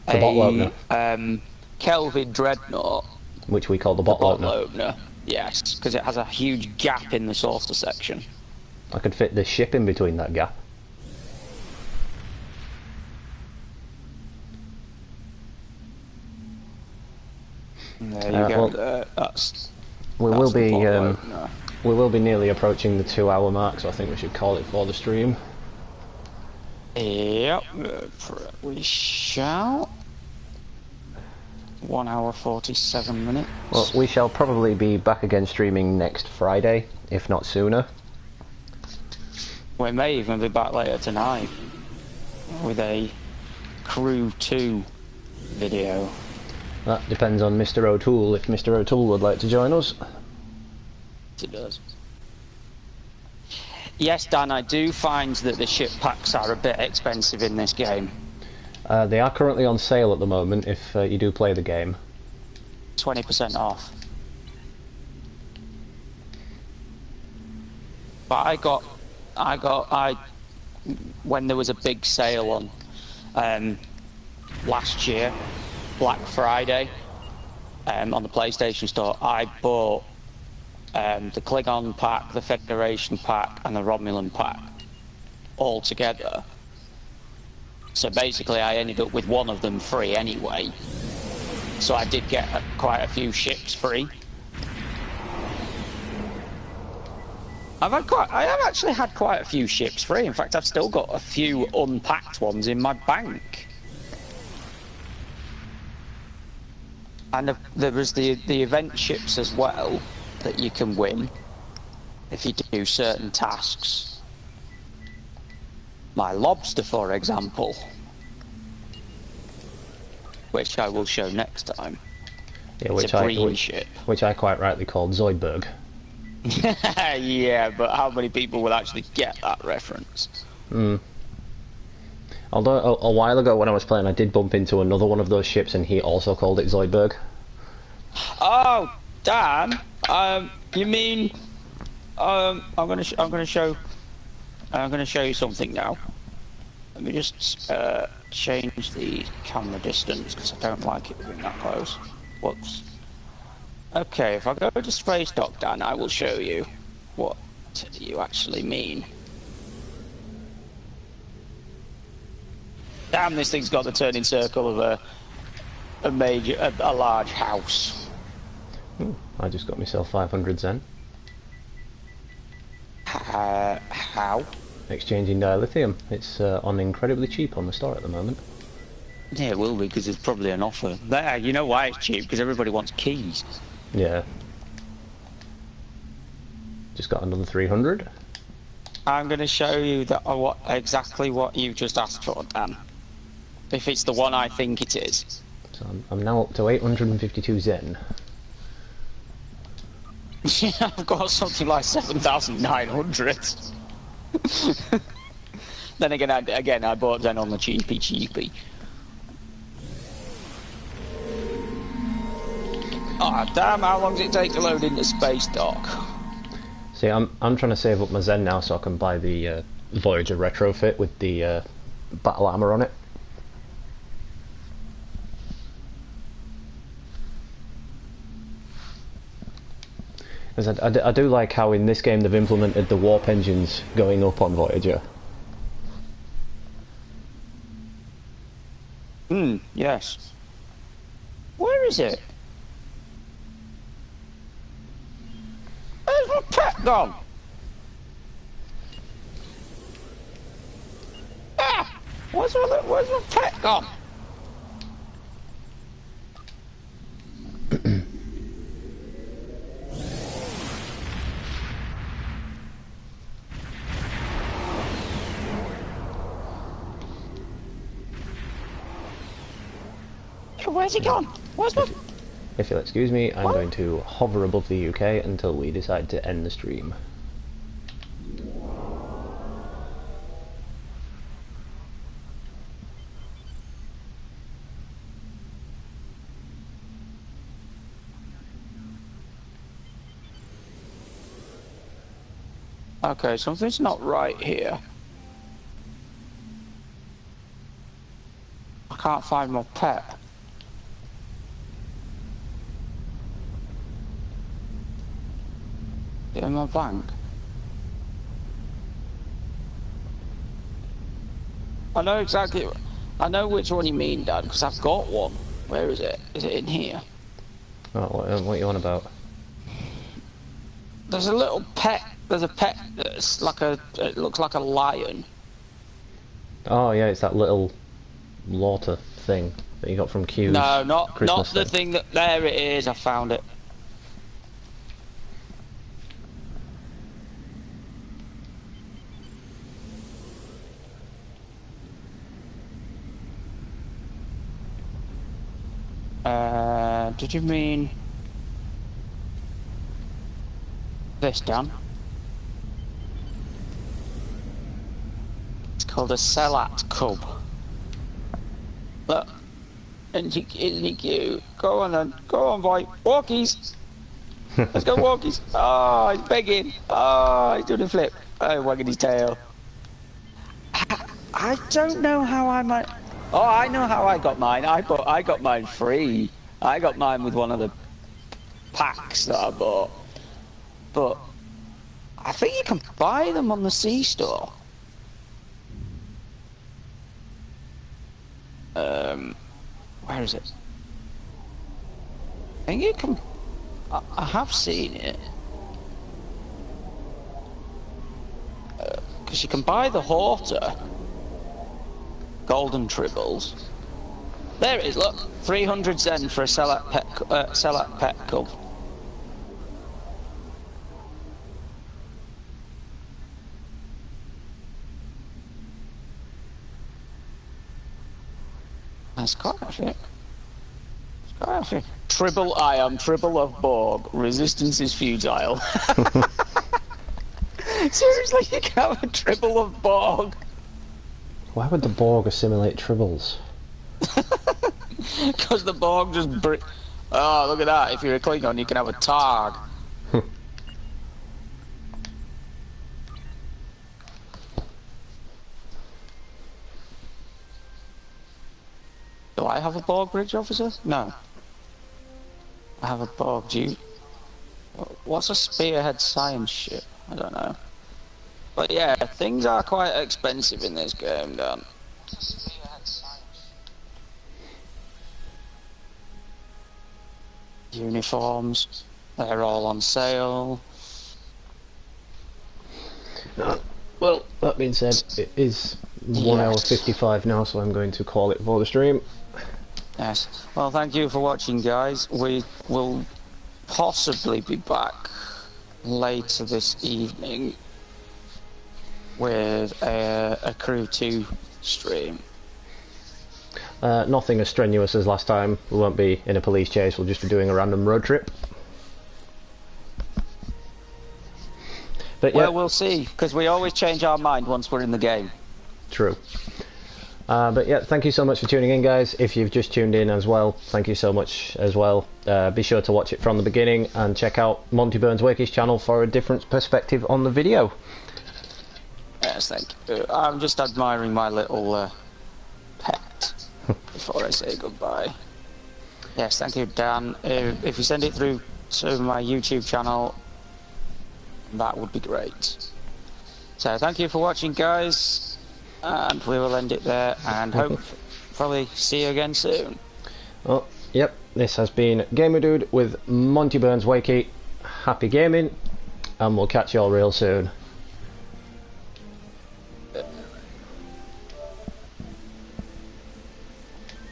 the bottle opener. Kelvin Dreadnought. Which we call the bottle opener. Yes, because it has a huge gap in the saucer section. I could fit the ship in between that gap. There you go. Well, we will be nearly approaching the 2-hour mark, so I think we should call it for the stream. Yep, we shall. 1 hour 47 minutes. Well, we shall probably be back again streaming next Friday, if not sooner. We may even be back later tonight with a Crew 2 video. That depends on Mr. O'Toole, if Mr. O'Toole would like to join us. It does. Yes, Dan, I do find that the ship packs are a bit expensive in this game. They are currently on sale at the moment if you do play the game. 20% off. But when there was a big sale on last year, Black Friday, on the PlayStation Store, I bought the Klingon pack, the Federation pack, and the Romulan pack all together. So basically I ended up with one of them free anyway. So I did get quite a few ships free. I have actually had quite a few ships free. In fact, I've still got a few unpacked ones in my bank. And there was the event ships as well that you can win if you do certain tasks. My lobster, for example, which I will show next time. Yeah, ship. Which I quite rightly called Zoidberg. Yeah, but how many people will actually get that reference? Although a while ago when I was playing, I did bump into another one of those ships, and he also called it Zoidberg. Oh, Dan, you mean? I'm gonna show you something now. Let me just change the camera distance because I don't like it being that close. Whoops. Okay, if I go to Space Dock, Dan, I will show you what you actually mean. Damn, this thing's got the turning circle of a large house. I just got myself 500 Zen. How? Exchanging dilithium. It's on incredibly cheap on the store at the moment. Yeah, it will be, because it's probably an offer. You know why it's cheap? Because everybody wants keys. Yeah. Just got another 300. I'm going to show you exactly what you just asked for, Dan. If it's the one I think it is. So I'm now up to 852 Zen. Yeah, I've got something like 7,900. Then again, I bought Zen on the cheapy. Ah, damn! How long does it take to load into space dock? See, I'm trying to save up my Zen now so I can buy the Voyager retrofit with the battle armor on it. Because I do like how in this game they've implemented the warp engines going up on Voyager. Yes. Where is it? Where's my pet gone? Ah! Where's my pet gone? Where's he gone? Where's my... If you'll excuse me, I'm going to hover above the UK until we decide to end the stream. Okay, something's not right here. I can't find my pet. In my bank. I know exactly. I know which one you mean, Dad, because I've got one. Where is it? Is it in here? Oh, what are you on about? There's a little pet. There's a pet that's like a. It looks like a lion. Oh yeah, it's that little Lauter thing that you got from Q's. No, not Christmas the thing that. There it is. I found it. Did you mean this, Dan? It's called a Sellat cub. Look, isn't he cute? Go on then, go on, boy. Walkies. Let's go, walkies. Oh, he's begging. Oh, he's doing a flip. Oh, wagging his tail. I don't know how I might. Oh, I know how I got mine. I got mine free. I got mine with one of the packs that I bought. But I think you can buy them on the C-store. Where is it? I think you can. I have seen it. Because you can buy the Horta. Golden Tribbles. There it is, look. 300 Zen for a Sellat pet cub. That's quite actually. Tribble, I am Tribble of Borg. Resistance is futile. Seriously, you can have a Tribble of Borg. Why would the Borg assimilate Tribbles? Because the Borg just oh, look at that. If you're a Klingon, you can have a Targ. Do I have a Borg bridge officer? No. I have a Borg. Do you... What's a spearhead science ship? I don't know. But yeah, things are quite expensive in this game, Dan. Uniforms, they're all on sale. Well, that being said, it is 1 hour 55 now, so I'm going to call it for the stream. Yes. Well, thank you for watching, guys. We will possibly be back later this evening with a Crew 2 stream. Nothing as strenuous as last time. We won't be in a police chase, we'll just be doing a random road trip. But yeah. Well, we'll see, because we always change our mind once we're in the game. True. But yeah, thank you so much for tuning in, guys. If you've just tuned in as well, thank you so much as well. Be sure to watch it from the beginning and check out Monty Burns Wakey's channel for a different perspective on the video. Yes, thank you. I'm just admiring my little pet before I say goodbye. Yes, thank you, Dan. If you send it through to my YouTube channel, that would be great. So thank you for watching, guys, and we will end it there, and hope probably see you again soon. Well, yep, this has been Gamer Dude with Monty Burns Wakey. Happy gaming, and we'll catch you all real soon.